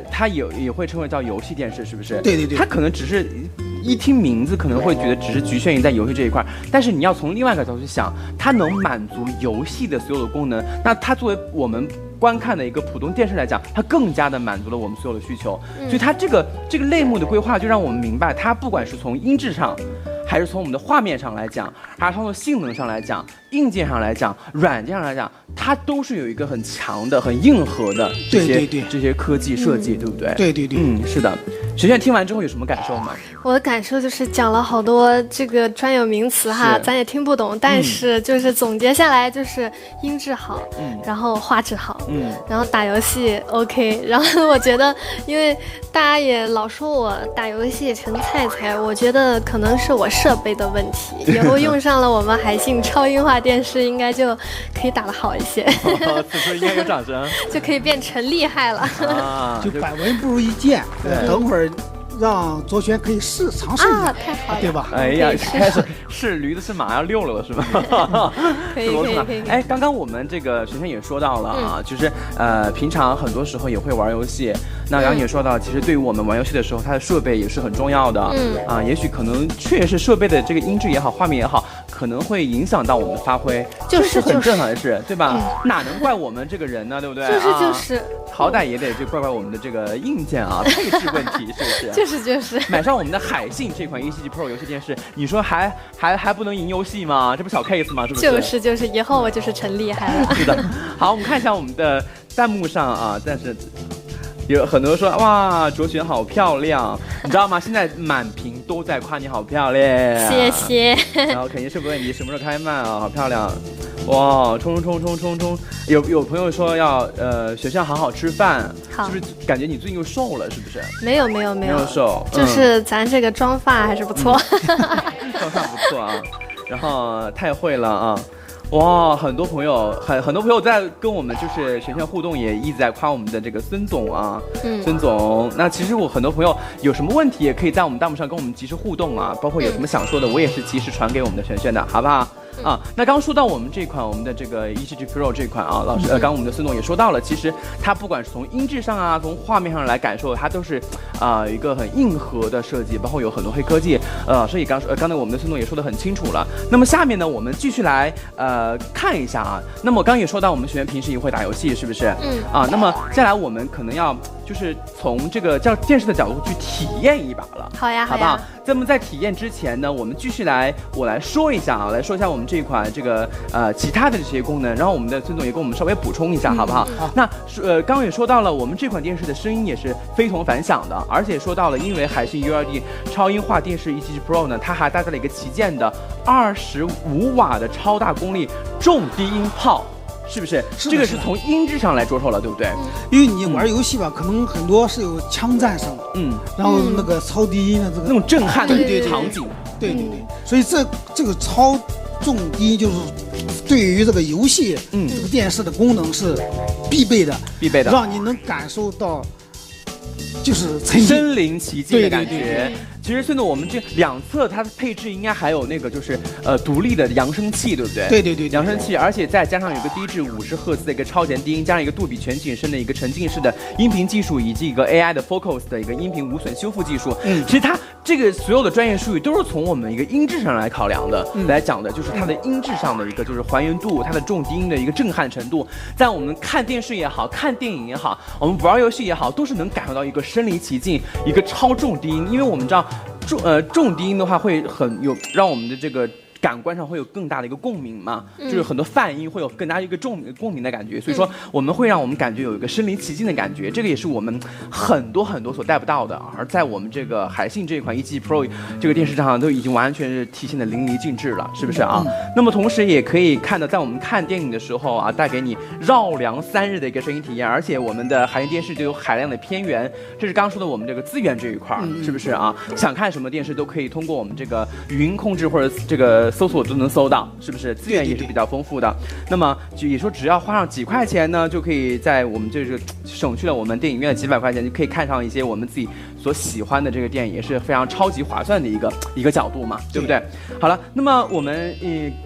它也会称为叫游戏电视，是不是？对，它可能只是一听名字可能会觉得只是局限于在游戏这一块，但是你要从另外一个角度去想，它能满足游戏的所有的功能，那它作为我们观看的一个普通电视来讲，它更加的满足了我们所有的需求。所以它这个类目的规划就让我们明白，它不管是从音质上，还是从我们的画面上来讲，还是从性能上来讲，硬件上来讲，软件上来讲，它都是有一个很强的、很硬核的这些科技设计，对不对？对，是的。学炫听完之后有什么感受吗？我的感受就是讲了好多这个专有名词哈，咱也听不懂，但是就是总结下来就是音质好，然后画质好，然后打游戏 OK， 然后我觉得，因为大家也老说我打游戏成菜，我觉得可能是我设备的问题，以后用上了我们海信超音画电视，应该就可以打得好一些。此处应该有掌声，就可以变成厉害了。就百闻不如一见，等会儿。让卓璇可以尝试一下，太好了，对吧？哎呀，开始是驴子是马要溜了是吧？可以。哎，刚刚我们这个璇璇也说到了啊，就是平常很多时候也会玩游戏。那刚刚也说到，其实对于我们玩游戏的时候，它的设备也是很重要的。也许可能确实设备的这个音质也好，画面也好，可能会影响到我们的发挥，就是很正常的事，对吧？哪能怪我们这个人呢，对不对？就是。好歹也得就怪怪我们的这个硬件啊，配置问题是不是？就是买上我们的海信这款177 Pro 游戏电视，你说还不能赢游戏吗？这不小 case 吗？是不是？就是，以后我就是陈厉害了。是的。好，我们看一下我们的弹幕上啊，但是有很多人说哇，卓璇好漂亮，你知道吗？现在满屏都在夸你好漂亮，谢谢。然后肯定是个问题，什么时候开麦啊？好漂亮。哇，冲！有朋友说要学校好好吃饭，是不是感觉你最近又瘦了？是不是？没有瘦，就是咱这个妆发还是不错，妆发不错啊。然后太会了啊！哇，很多朋友在跟我们就是璇璇互动，也一直在夸我们的这个孙总啊，孙总。那其实我很多朋友有什么问题，也可以在我们弹幕上跟我们及时互动啊，包括有什么想说的，我也是及时传给我们的璇璇的，好不好？啊，那刚说到我们这款我们的这个177 Pro 这款啊，老师刚我们的孙总也说到了，其实它不管是从音质上啊，从画面上来感受，它都是一个很硬核的设计，包括有很多黑科技。老师也刚才我们的孙总也说得很清楚了。那么下面呢，我们继续来看一下啊。那么我刚也说到，我们学员平时也会打游戏，是不是？那么接下来我们可能要就是从这个叫电视的角度去体验一把了。好呀，好不好？那么在体验之前呢，我们继续我来说一下我们这一款这个其他的这些功能，然后我们的孙总也跟我们稍微补充一下，好不好？那刚刚也说到了，我们这款电视的声音也是非同凡响的，而且说到了，因为海信 ULD 超音画电视177 Pro 呢，它还搭载了一个旗舰的25瓦的超大功率重低音炮。是不是？这个是从音质上来着手了，对不对？因为你玩游戏吧，可能很多是有枪战声，然后那个超低音的这个那种震撼的场景，对，所以这个超重低音就是对于这个游戏，这个电视的功能是必备的，让你能感受到就是身临其境的感觉。其实现在我们这两侧它的配置应该还有那个就是独立的扬声器，对不对？对，扬声器，而且再加上有个低至50赫兹的一个超前低音，加上一个杜比全景声的一个沉浸式的音频技术，以及一个 AI 的 Focus 的一个音频无损修复技术。其实它这个所有的专业术语都是从我们一个音质上来考量的，来讲的就是它的音质上的一个就是还原度，它的重低音的一个震撼程度，在我们看电视也好，看电影也好，我们玩游戏也好，都是能感受到一个身临其境，一个超重低音，因为我们知道。重低音的话会很有让我们的这个感官上会有更大的一个共鸣嘛，就是很多泛音会有更大一个共鸣的感觉，所以说我们会让我们感觉有一个身临其境的感觉，这个也是我们很多所带不到的，而在我们这个海信这一款177 Pro 这个电视上都已经完全是体现的淋漓尽致了，是不是啊？那么同时也可以看到，在我们看电影的时候啊，带给你绕梁3日的一个声音体验，而且我们的海信电视就有海量的片源，这是刚说的我们这个资源这一块，是不是啊？想看什么电视都可以通过我们这个语音控制或者这个搜索都能搜到，是不是？资源也是比较丰富的。那么也说只要花上几块钱呢，就可以在我们这个省去了我们电影院的几百块钱，就可以看上一些我们自己所喜欢的这个电影，也是非常超级划算的一个角度嘛，对不对？好了，那么我们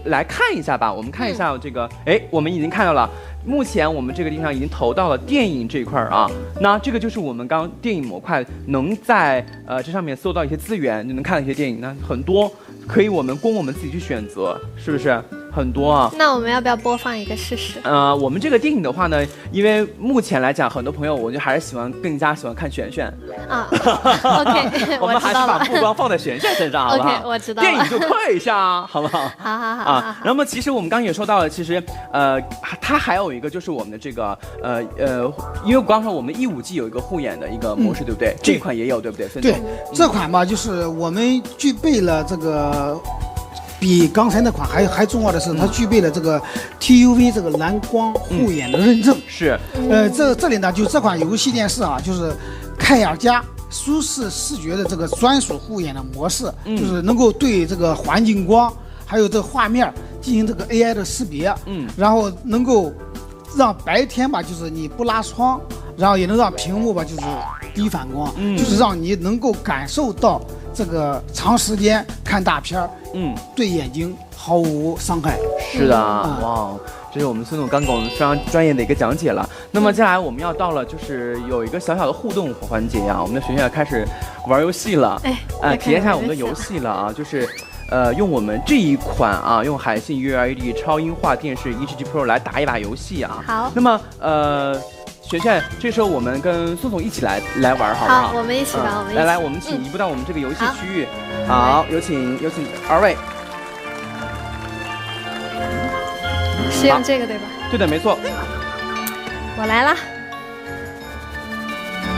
来看一下吧，我们看一下这个，我们已经看到了。目前我们这个地方已经投到了电影这一块啊，那这个就是我们刚电影模块能在这上面搜到一些资源，就能看到一些电影，那很多可以供我们自己去选择，是不是？很多啊。那我们要不要播放一个试试？我们这个电影的话呢，因为目前来讲，很多朋友我就还是更加喜欢看璇璇啊。OK， 我们还是把目光放在璇璇身上，好不好？ OK， 我知道了。电影就退一下，好不好？好。啊，那么其实我们刚刚也说到了，其实它还有一个就是我们的这个因为刚才我们1.5G 有一个互演的一个模式，对不对？这款也有，对不对？对，这款吧，就是我们具备了这个。比刚才那款还重要的是，它具备了这个 TUV 这个蓝光护眼的认证。是，这里呢，就这款游戏电视啊，就是凯尔加舒适视觉的这个专属护眼的模式，就是能够对这个环境光还有这个画面进行这个 AI 的识别，然后能够让白天吧，就是你不拉窗，然后也能让屏幕吧，就是低反光，就是让你能够感受到这个长时间看大片儿，对眼睛毫无伤害。是的，哇，这是我们孙总刚给我们非常专业的一个讲解了。那么接下来我们要到了，就是有一个小小的互动环节啊，我们的璇璇要开始玩游戏了，体验一下我们的游戏了啊，就是。用我们这一款啊，用海信 ULED 超音画电视 EGG Pro 来打一把游戏啊。好。那么璇璇，这时候我们跟宋总一起来玩，好不好？好，我们一起玩，我们一起。来，我们请移步到我们这个游戏区域。好，有请二位。是用这个对吧？对的，没错。我来了。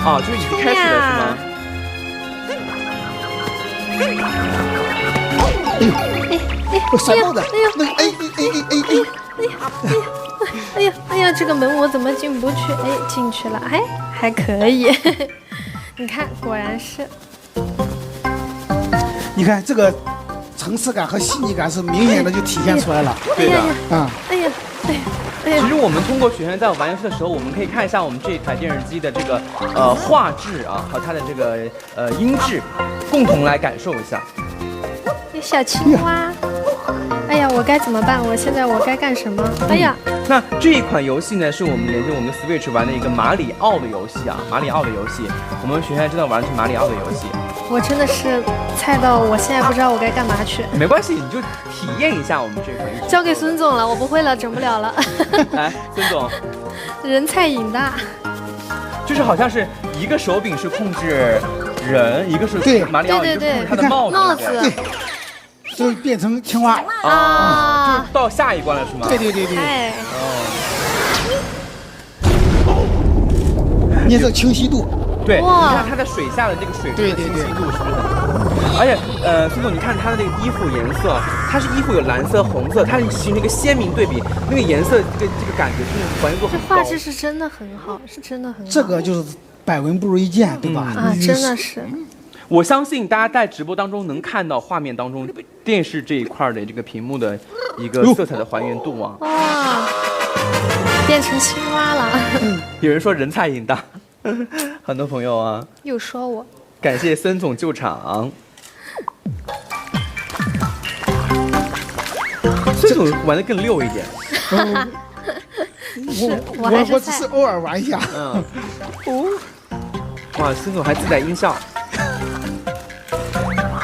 哦，就是已经开始了是吗？闪爆的，哎呀，这个门我怎么进不去？哎，进去了，哎，还可以。你看，果然是。你看这个层次感和细腻感是明显的就体现出来了。对的，哎呀。其实我们通过璇璇在玩游戏的时候，我们可以看一下我们这一台电视机的这个画质啊和它的这个音质，共同来感受一下。小青蛙，哎呀，我该怎么办？我该干什么？哎呀，那这一款游戏呢，是我们连接我们的 Switch 玩的一个马里奥的游戏啊，马里奥的游戏。我们璇璇真的玩的是马里奥的游戏。我真的是菜到我现在不知道我该干嘛去。没关系，你就体验一下我们这款游戏。交给孙总了，我不会了，整不了了。来，孙总，人菜瘾大，就是好像是一个手柄是控制人，一个是马里奥，一个是控制他的帽子。对，就变成青蛙啊，就到下一关了是吗？对。哎，你这清晰度。对，你看它在水下的这个水的清晰度是不是很好？而且，孙总，你看它的这个衣服颜色，它是衣服有蓝色、红色，它形成一个鲜明对比，那个颜色这个感觉真的还原度很高。画质是真的很好，是真的很好。这个就是百闻不如一见，对吧？啊，真的是。我相信大家在直播当中能看到画面当中电视这一块的这个屏幕的一个色彩的还原度啊。哇，变成青蛙了。有人说人菜瘾大。很多朋友啊，又说我，感谢孙总救场。孙总玩的更溜一点。我只是偶尔玩一下。哇，孙总还自带音效。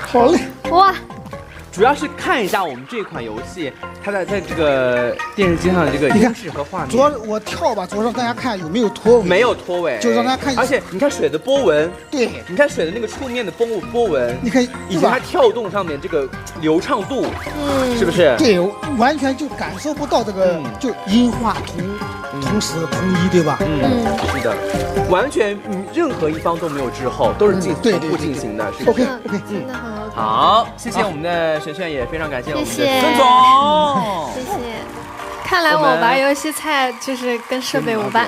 好嘞。哇。主要是看一下我们这款游戏，它在这个电视机上的这个音质和画面。我跳吧，主要让大家看有没有脱尾。没有脱尾，就让大家看。而且你看水的波纹，对，你看水的那个触面的波纹，你看以及它跳动上面这个流畅度，是不是？对，完全就感受不到这个就音画同时统一，对吧？是的，完全任何一方都没有滞后，都是同步进行的，是不是？ OK， 真的很 OK。好，谢谢我们的璇璇，也非常感谢我们的孙总，谢谢。看来我玩游戏菜就是跟设备无关，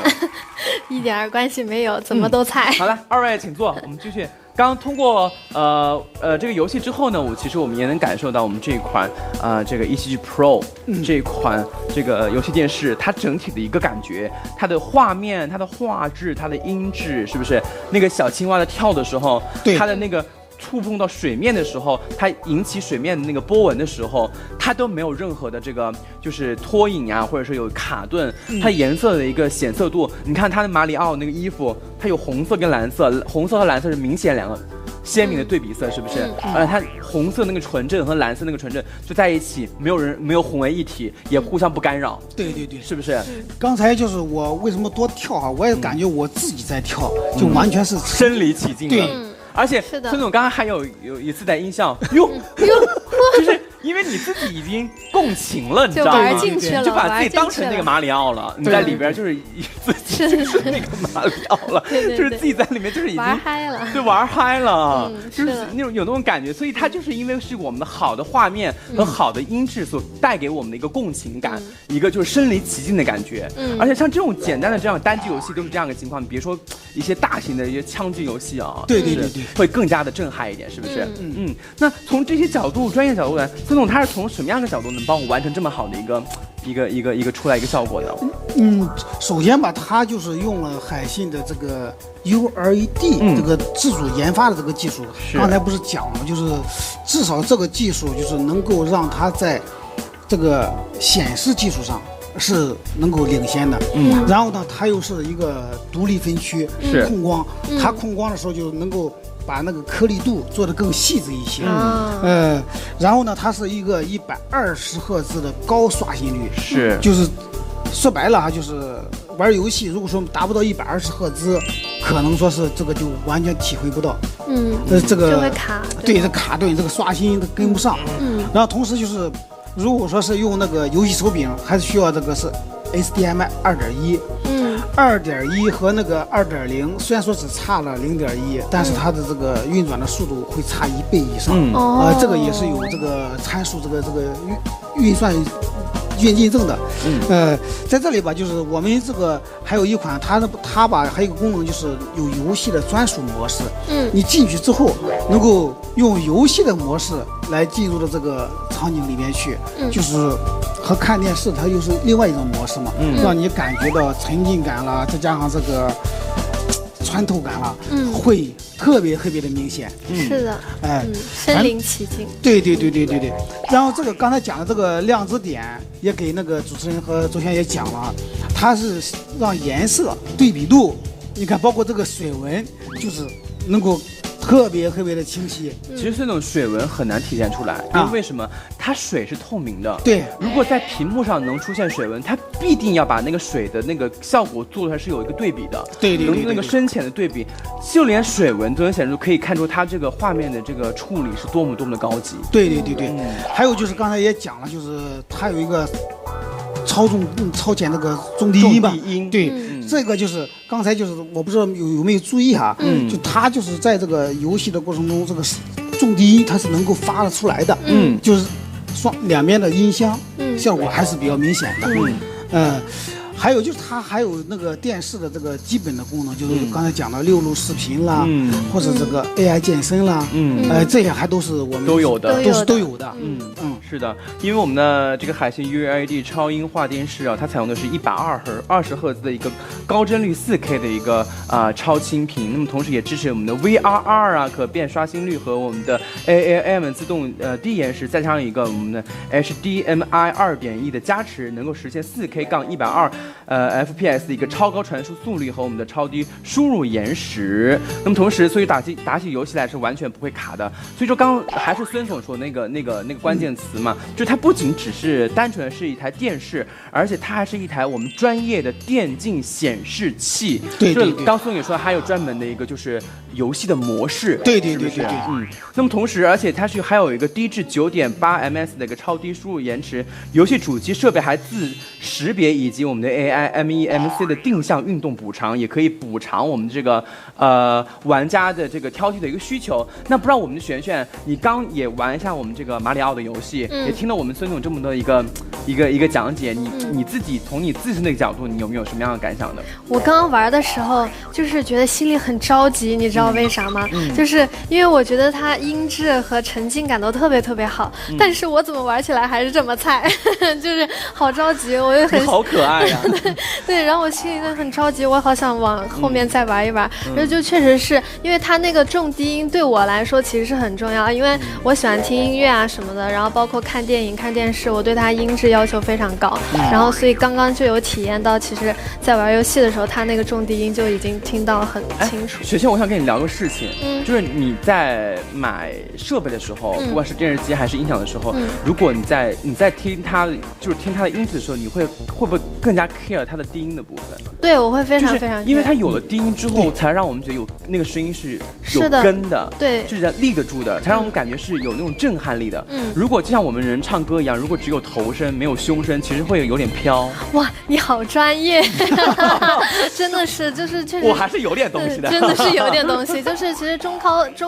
一点关系没有，怎么都菜。好了，二位请坐，我们继续。刚通过这个游戏之后呢，我们也能感受到我们这一款这个 EGG Pro 这一款这个游戏电视，它整体的一个感觉，它的画面、它的画质、它的音质，是不是？那个小青蛙的跳的时候，它的那个触碰到水面的时候，它引起水面的那个波纹的时候，它都没有任何的这个就是拖影啊，或者是有卡顿，它颜色的一个显色度，你看它的马里奥那个衣服，它有红色跟蓝色，红色和蓝色是明显两个鲜明的对比色，是不是？它红色那个纯正和蓝色那个纯正就在一起，没有混为一体，也互相不干扰。对，是不是？刚才就是我为什么多跳啊？我也感觉我自己在跳，就完全是身临其境的。对。而且孙总刚刚还有一次带音效，就是因为你自己已经共情了，你知道吗？就把自己当成那个马里奥了，你在里边就是自己就是那个马里奥了，就是自己在里面就是已经玩嗨了，对，玩嗨了，就是那种有那种感觉。所以它就是因为是我们的好的画面和好的音质所带给我们的一个共情感，一个就是身临其境的感觉。而且像这种简单的这样单机游戏都是这样的情况，你别说一些大型的一些枪击游戏啊，对，会更加的震撼一点，是不是？那从这些角度，专业角度来，孙总他是从什么样的角度能帮我完成这么好的一个出来一个效果呢？首先吧，他就是用了海信的这个 ULED 这个自主研发的这个技术，刚才不是讲了，就是至少这个技术就是能够让它在这个显示技术上是能够领先的。然后呢，它又是一个独立分区控光，它控光的时候就能够把那个颗粒度做得更细致一些。然后呢，它是一个120赫兹的高刷新率，是，就是说白了就是玩游戏，如果说达不到120赫兹，可能说是这个就完全体会不到。这个就会卡。对，这卡顿，这个刷新它跟不上。然后同时就是，如果说是用那个游戏手柄，还是需要这个是 HDMI 2.1。2.1和那个2.0虽然说只差了0.1，但是它的这个运转的速度会差1倍以上。这个也是有这个参数，这个运算院进证的。在这里吧，就是我们这个还有一款，它吧还有一个功能，就是有游戏的专属模式。你进去之后，能够用游戏的模式来进入到这个场景里面去，就是和看电视它又是另外一种模式嘛，让你感觉到沉浸感了，再加上这个穿透感了，会特别的明显。是的，身临其境。对。然后这个刚才讲的这个亮指点，也给那个主持人和周璇也讲了，它是让颜色对比度，你看包括这个水纹，就是能够特别的清晰。其实这种水纹很难体现出来，因为为什么？它水是透明的。对，如果在屏幕上能出现水纹，它必定要把那个水的那个效果做出来是有一个对比的。对，能那个深浅的对比，就连水纹都能显出，可以看出它这个画面的这个处理是多么的高级。对。还有就是刚才也讲了，就是它有一个超前那个重低音吧。对，这个就是刚才就是我不知道有没有注意哈，就它就是在这个游戏的过程中，这个重低音它是能够发得出来的。就是两边的音箱效果还是比较明显的。还有就是它还有那个电视的这个基本的功能，就是刚才讲的6路视频啦，或者这个 AI 健身啦，这些还都是我们都有的。是的，因为我们的这个海信 ULED 超音画电视啊，它采用的是120赫兹的一个高帧率4K 的一个超清屏，那么同时也支持我们的 VRR 啊可变刷新率和我们的 AAM 自动低延时，再加上一个我们的 HDMI 2.1的加持，能够实现4K-120FPS 的一个超高传输速率和我们的超低输入延时。那么同时，所以打起游戏来是完全不会卡的。所以说，刚还是孙总说那个关键词嘛，就它不仅只是单纯的是一台电视，而且它还是一台我们专业的电竞显示器。对。刚孙也说还有专门的一个就是游戏的模式。对。那么同时，而且它还有一个低至9.8ms 的一个超低输入延迟，游戏主机设备还自识别以及我们的 AI MEMC 的定向运动补偿，也可以补偿我们这个玩家的这个挑剔的一个需求。那不知道我们的璇璇，你刚也玩一下我们这个马里奥的游戏，也听了我们孙总这么多一个讲解，你自己从你自身的角度，你有没有什么样的感想呢？我刚刚玩的时候，就是觉得心里很着急，你知道为啥吗？就是因为我觉得它音质和沉浸感都特别好，但是我怎么玩起来还是这么菜，就是好着急，我就很好可爱呀。对，然后我心里就很着急，我好想往后面再玩一玩。然后就确实是因为它那个重低音对我来说其实是很重要，因为我喜欢听音乐啊什么的，然后包括看电影、看电视，我对它音质要求非常高。然后所以刚刚就有体验到，其实在玩游戏的时候，它那个重低音就已经听到很清楚。雪倩，我想跟你聊个事情，就是你在买设备的时候，不管是电视机还是音响的时候，如果你在听它的音质的时候，你会不会更加 care 它的低音的部分？对，我会非常 care，因为它有了低音之后，才让我们觉得有那个声音是有根的，对，是立得住的，才让我们感觉是有那种震撼力的。如果就像我们人唱歌一样，如果只有头声没有胸声，其实会有点飘。哇，你好专业，真的是，就是确实，我还是有点东西的，真的是有点东西。就是其实中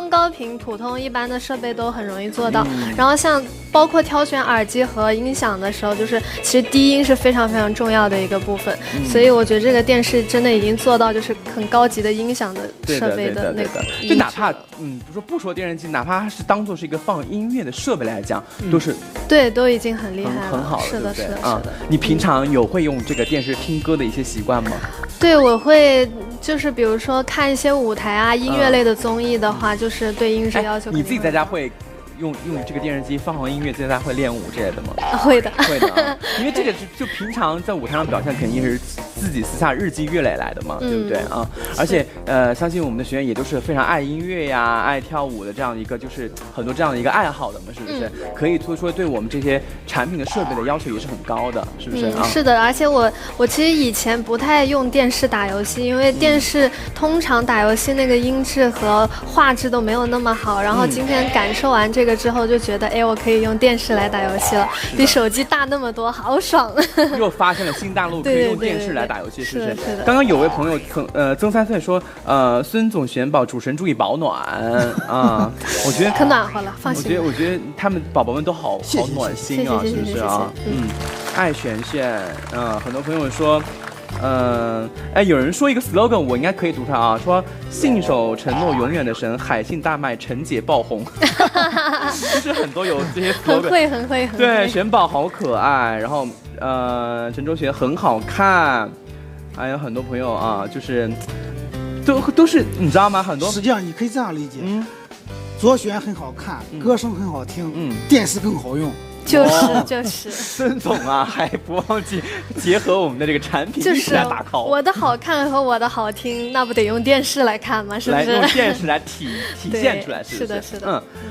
高频普通一般的设备都很容易做到，然后像包括挑选耳机和音响的时候，就是其实低音是非常重要的一个部分。所以我觉得这个电视真的已经做到就是很高级的音响的设备的那个，就哪怕不说电视机，哪怕是当做是一个放音乐的设备来讲，都是对，都已经很厉害了，很好了，是的。你平常会用这个电视听歌的一些习惯吗？对，我会就是比如说看一些舞台啊、音乐类的综艺的话，就是对音质要求。你自己在家会用这个电视机放音乐，在家会练舞之类的吗？会的，因为这个就平常在舞台上表现肯定是自己私下日积月累来的嘛，对不对啊？而且相信我们的学员也都是非常爱音乐呀、爱跳舞的这样一个，就是很多这样的一个爱好的嘛，是不是？可以说对我们这些产品的设备的要求也是很高的，是不是啊？是的，而且我其实以前不太用电视打游戏，因为电视通常打游戏那个音质和画质都没有那么好。然后今天感受完这个之后，就觉得哎，我可以用电视来打游戏了，比手机大那么多，好爽！又发现了新大陆，可以用电视来打游戏，是不是？是的。刚刚有位朋友曾三岁说，孙总选宝，主神注意保暖啊！我觉得可暖和了，放心。我觉得他们宝宝们都好暖心啊，是不是啊？爱璇璇，很多朋友说。有人说一个 slogan， 我应该可以读出来啊，说信守承诺永远的神，海信大卖，陈姐爆红，就是很多有这些 slogan， 很会，对，玄宝好可爱，然后陈周璇很好看，还有很多朋友啊，就是都是你知道吗？很多实际上你可以这样理解，左璇很好看，歌声很好听，电视更好用。就是孙总啊，还不忘记结合我们的这个产品一起来打 call。我的好看和我的好听，那不得用电视来看吗？是不是？来用电视来体现出来，是的。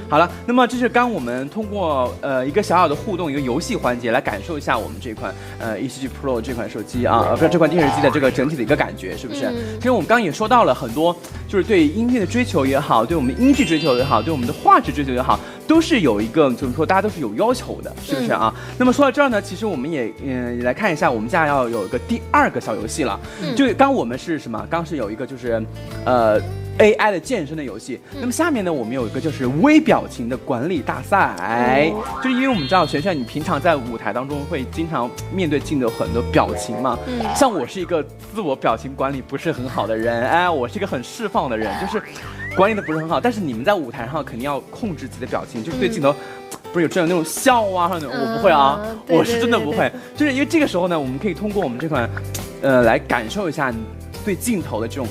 好了，那么这是刚我们通过一个小小的互动，一个游戏环节来感受一下我们这款ECG Pro 这款手机啊，不是这款电视机的这个整体的一个感觉，是不是？其实我们刚刚也说到了很多，就是对音乐的追求也好，对我们音质追求也好，对我们的画质追求也好，都是有一个就是说大家都是有要求的。是不是啊？那么说到这儿呢，其实我们也来看一下，我们家要有一个第二个小游戏了。就刚我们是什么？刚是有一个就是AI 的健身的游戏。那么下面呢，我们有一个就是微表情的管理大赛。就是因为我们知道璇璇，你平常在舞台当中会经常面对镜头很多表情嘛。像我是一个自我表情管理不是很好的人，我是一个很释放的人，就是管理的不是很好。但是你们在舞台上肯定要控制自己的表情，就是对镜头。不是有这样那种笑啊，那种我不会啊，我是真的不会。就是因为这个时候呢，我们可以通过我们这款，来感受一下你对镜头的这种，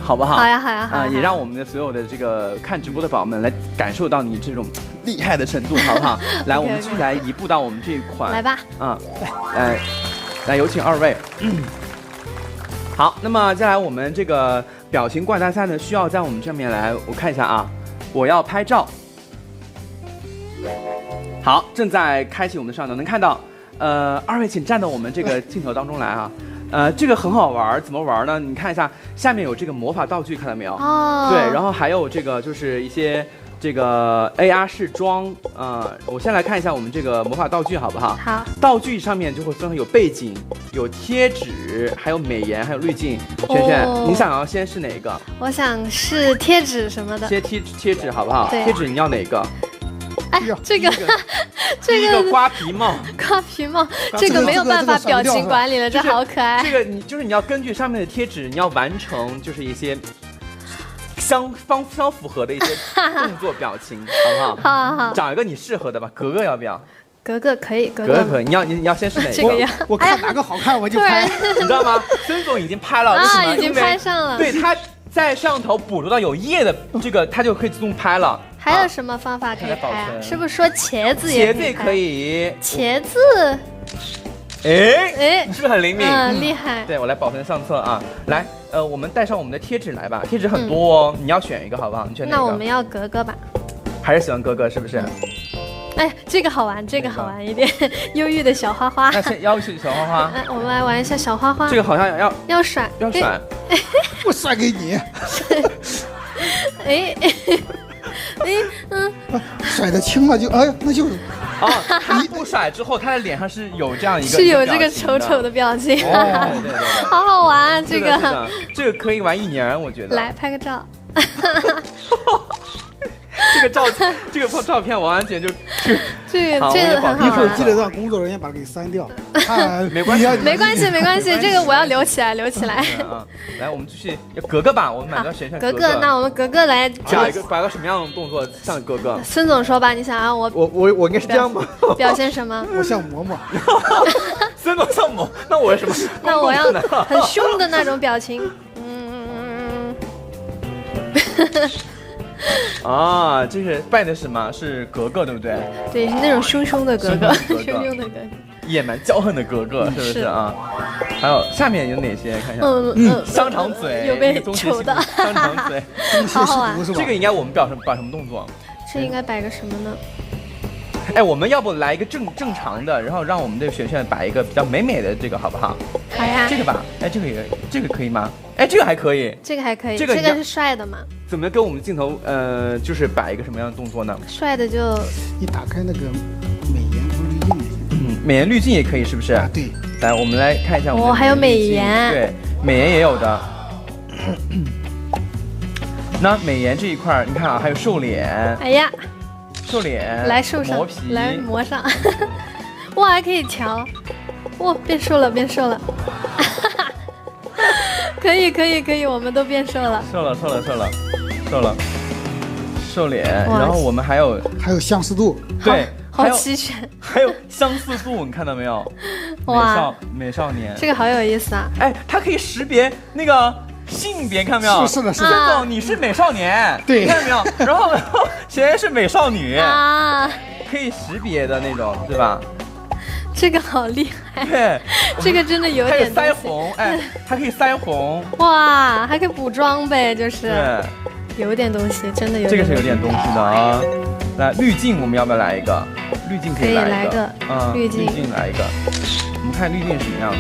好不好？好呀。也让我们的所有的这个看直播的宝宝们来感受到你这种厉害的程度，好不好？来，我们继续来移步到我们这一款，来吧。来有请二位。好，那么接下来我们这个表情管大赛呢，需要在我们这面来，我看一下啊，我要拍照。好，正在开启我们的摄像头，能看到，二位请站到我们这个镜头当中来啊，这个很好玩，怎么玩呢？你看一下，下面有这个魔法道具，看到没有？对，然后还有这个就是一些这个 AR 试妆，我先来看一下我们这个魔法道具好不好？好，道具上面就会分有背景、有贴纸，还有美颜，还有滤镜。璇璇，你想要先试哪一个？我想试贴纸什么的。贴纸好不好？贴纸你要哪个？哎，这个瓜皮帽，这个没有办法表情管理了，这好可爱。这个你要根据上面的贴纸，你要完成就是一些相符合的一些动作表情，好不好？好。找一个你适合的吧，格格要不要？格格可以，格格可以。你要先试哪个？我看哪个好看我就拍。你知道吗？孙总已经拍了，为什么？已经拍上了。对，他在摄像头捕捉到有叶的这个，他就可以自动拍了。还有什么方法可以拍啊？是不是说茄子也可以？茄子，哎，是不是很灵敏？厉害。对，我来保存相册啊。来，我们带上我们的贴纸来吧，贴纸很多哦，你要选一个好不好？你选哪个？那我们要格格吧。还是喜欢格格是不是？哎，这个好玩，一点。忧郁的小花花。那先要求小花花。我们来玩一下小花花。这个好像要甩。我甩给你。甩的轻了就那就他不甩之后，他的脸上是有这样一个是有这个丑丑的表情，对，好好玩这个可以玩1年，我觉得。来拍个照。这个照片完全就这个很好玩。一会儿记得让工作人员把它给删掉。没关系，这个我要留起来。来，我们继续格格吧，我们买到选格格。那我们格格来摆个什么样的动作像格格？孙总说吧，你想让我应该是这样吗？表现什么？我像嬷嬷。孙总像嬷，那我是什么？那我要很凶的那种表情。这是扮的什么？是格格对不对？对，是那种凶凶的格格，凶凶的格格，野蛮骄横的格格，是不是啊？还有下面有哪些？看一下，香肠嘴，有被求的香肠嘴，好好玩。是吧？这个应该我们表什么动作？这应该摆个什么呢？哎，我们要不来一个正常的，然后让我们的璇璇摆一个比较美的这个，好不好？好呀。这个吧，哎，这个可以吗？哎，这个还可以。这个还可以，这个是帅的嘛？怎么跟我们镜头就是摆一个什么样的动作呢？帅的就你打开那个美颜和滤镜。美颜滤镜也可以，是不是？啊，对。来，我们来看一下我们的还有美颜。对，美颜也有的。那美颜这一块，你看啊，还有瘦脸。哎呀。瘦脸，来瘦上，磨皮，来磨上，哇，还可以调，哇，变瘦了，可以，我们都变瘦了，瘦脸，然后我们还有相似度，对，好齐全，还有相似度，你看到没有？哇，美少年，这个好有意思啊！哎，它可以识别那个。性别看没有？是的，郑总你是美少年，对，看到没有？然后璇璇是美少女啊，可以识别的那种，对吧？这个好厉害，对，这个真的有点腮红，哎，还可以腮红，哇，还可以补妆呗，就是对，有点东西，真的有。这个是有点东西的啊。来，滤镜我们要不要来一个？滤镜可以来一个，滤镜来一个。我们看滤镜什么样的？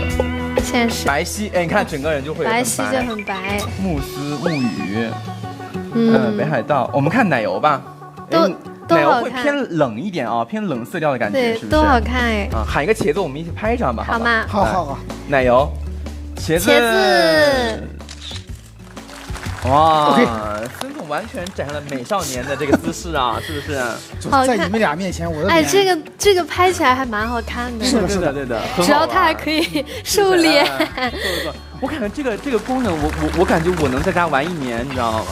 现在是白皙，哎，你看整个人就会白皙就很白。慕斯、木鱼，北海道。我们看奶油吧，奶油会偏冷一点啊，偏冷色调的感觉，是不是？都好看哎。啊，喊一个茄子，我们一起拍一张吧，好吗？好。奶油，茄子。哇，孙总完全展现了美少年的这个姿势啊，是不是？在你们俩面前，我的哎，这个拍起来还蛮好看的。是的，对的。只要它还可以瘦脸。我感觉这个功能，我感觉我能在家玩1年，你知道吗？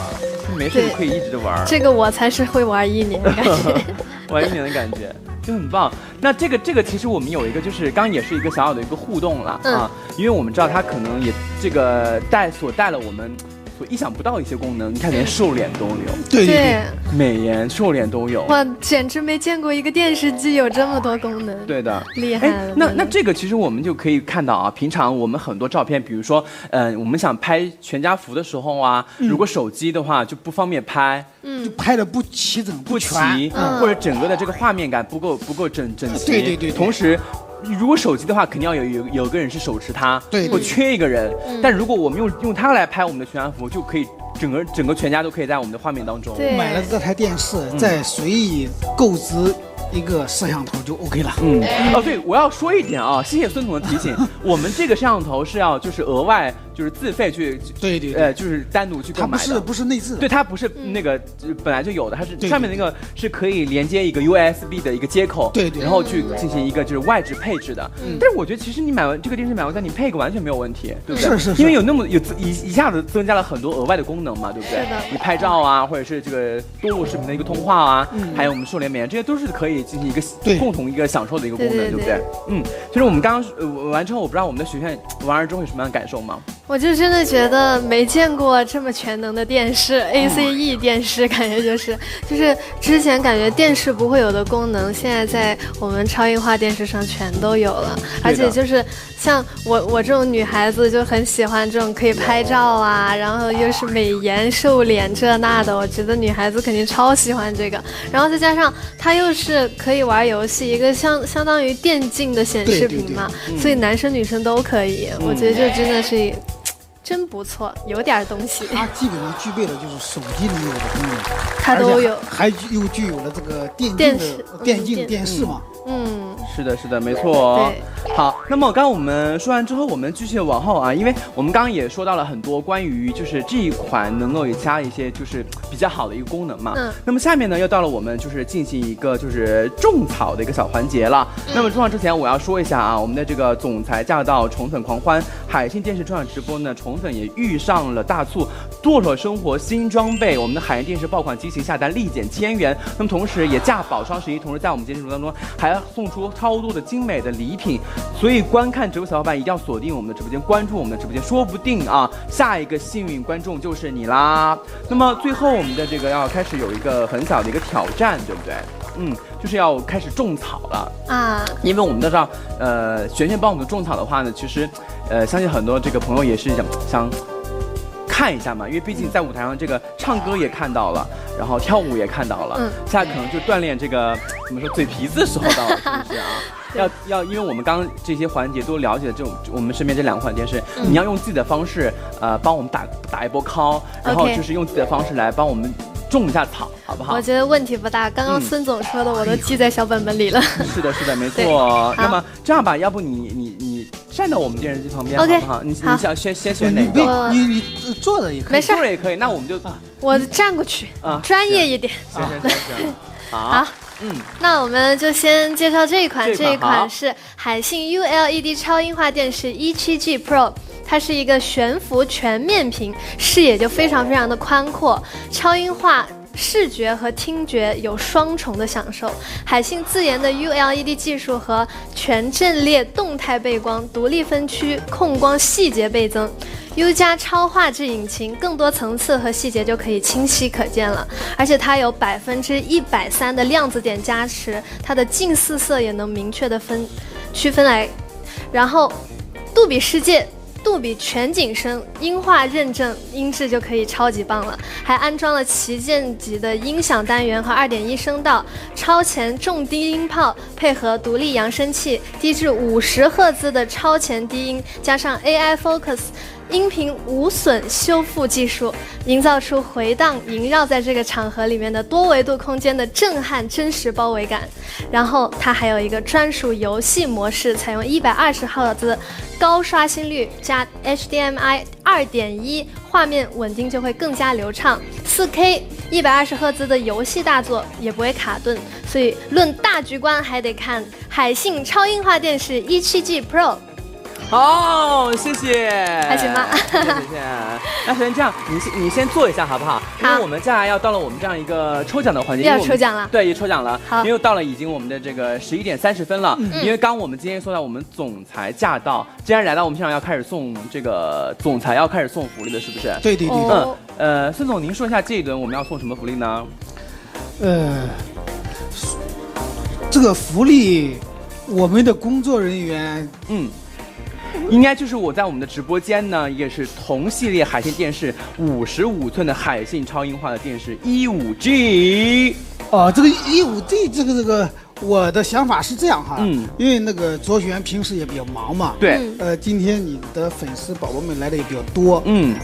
没事就可以一直玩。这个我才是会玩1年的感觉，玩1年的感觉就很棒。那这个其实我们有一个，就是刚刚也是一个小小的一个互动了啊，因为我们知道它可能也这个带了我们。所意想不到的一些功能，你看连瘦脸都有，对，美颜瘦脸都有，哇，简直没见过一个电视机有这么多功能，对的，厉害了。那这个其实我们就可以看到啊，平常我们很多照片，比如说，我们想拍全家福的时候啊，如果手机的话就不方便拍，就拍的不齐整不齐，或者整个的这个画面感不够整齐，对，同时。如果手机的话，肯定要有个人是手持它，对，或缺一个人。但如果我们用它来拍我们的全家福，就可以整个全家都可以在我们的画面当中。买了这台电视，再随意购置一个摄像头就 OK 了。对，我要说一点啊，谢谢孙总的提醒，我们这个摄像头是要就是额外就是自费去，对，就是单独去购买的，它不是内置的，对，它不是那个本来就有的，它是上面那个是可以连接一个 USB 的一个接口，对，然后去进行一个就是外置配置的。但是我觉得其实你买完这个电视买完再你配个完全没有问题，对不对？是，因为一下子增加了很多额外的功能嘛，对不对？是的。你拍照啊，或者是这个多录视频的一个通话啊，还有我们瘦脸美颜，这些都是可以进行一个共同一个享受的一个功能，对不对？其实我们刚刚完之后，我不知道我们的璇璇玩完之后有什么样的感受吗？我就真的觉得没见过这么全能的电视，ACE 电视，感觉就是之前感觉电视不会有的功能，现在在我们超映画电视上全都有了，而且就是像我这种女孩子就很喜欢这种可以拍照啊，然后又是美颜瘦脸这那的，我觉得女孩子肯定超喜欢这个，然后再加上它又是可以玩游戏，一个相当于电竞的显示屏嘛，所以男生女生都可以，我觉得这真的是。真不错，有点东西。它基本上具备了就是手机能有的功能，它都有，还又具有了这个电竞电视嘛。是的，没错。好，那么刚刚我们说完之后，我们继续往后啊，因为我们刚刚也说到了很多关于就是这一款能够加一些就是比较好的一个功能嘛。那么下面呢，又到了我们就是进行一个就是种草的一个小环节了。那么种草之前，我要说一下啊，我们的这个总裁驾到，宠粉狂欢海信电视专场直播呢，宠粉也遇上了大促，剁手生活新装备，我们的海信电视爆款机型下单立减1000元。那么同时也价保双11，同时在我们节目当中还要送出超多的精美的礼品，所以观看直播小伙伴一定要锁定我们的直播间，关注我们的直播间，说不定啊，下一个幸运观众就是你啦。那么最后我们的这个要开始有一个很小的一个挑战，对不对？就是要开始种草了啊。因为我们都知道，璇璇帮我们种草的话呢，其实，相信很多这个朋友也是想看一下嘛，因为毕竟在舞台上这个唱歌也看到了，然后跳舞也看到了，现在可能就锻炼这个怎么说嘴皮子的时候到了，是不是啊？要，因为我们刚刚这些环节都了解了，这种我们身边这2个环节是，你要用自己的方式，帮我们打一波 call， 然后就是用自己的方式来帮我们种一下草，好不好？我觉得问题不大，刚刚孙总说的我都记在小本本里了。是的，没错。那么这样吧，要不你站到我们电视机旁边，好不好？你想先选哪个？你坐着也可以，没事，坐着也可以。那我们就我站过去，专业一点。行。好。那我们就先介绍这一款，这一款是海信 ULED 超音画电视 E7G Pro， 它是一个悬浮全面屏，视野就非常的宽阔，超音画视觉和听觉有双重的享受。海信自研的 ULED 技术和全阵列动态背光、独立分区控光细节倍增。U 加超画质引擎，更多层次和细节就可以清晰可见了，而且它有130%的量子点加持，它的近似色也能明确的区分来，然后杜比世界、杜比全景声音画认证，音质就可以超级棒了，还安装了旗舰级的音响单元和2.1声道，超前重低音炮配合独立扬声器，低至50赫兹的超前低音，加上 AI Focus音频无损修复技术，营造出回荡萦绕在这个场合里面的多维度空间的震撼真实包围感。然后它还有一个专属游戏模式，采用120赫兹高刷新率加 HDMI 2.1，画面稳定就会更加流畅。4K 120赫兹的游戏大作也不会卡顿，所以论大局观还得看海信超音画电视 E7G Pro。好，谢谢。还行吗？谢谢。那首先这样，你先坐一下好不好？因为我们接下来要到了我们这样一个抽奖的环节，要抽奖了。对，也抽奖了。好，因为到了已经我们的这个11点30分了。因为刚我们今天说到我们总裁驾到，既然来到我们现场要开始送这个总裁要开始送福利的，是不是？对。孙总，您说一下这一轮我们要送什么福利呢？这个福利，我们的工作人员，应该就是我在我们的直播间呢，也是同系列海信电视55寸的海信超音画的电视 E5G。这个 E5G 这个，我的想法是这样哈，因为那个卓璇平时也比较忙嘛，对，今天你的粉丝宝宝们来的也比较多，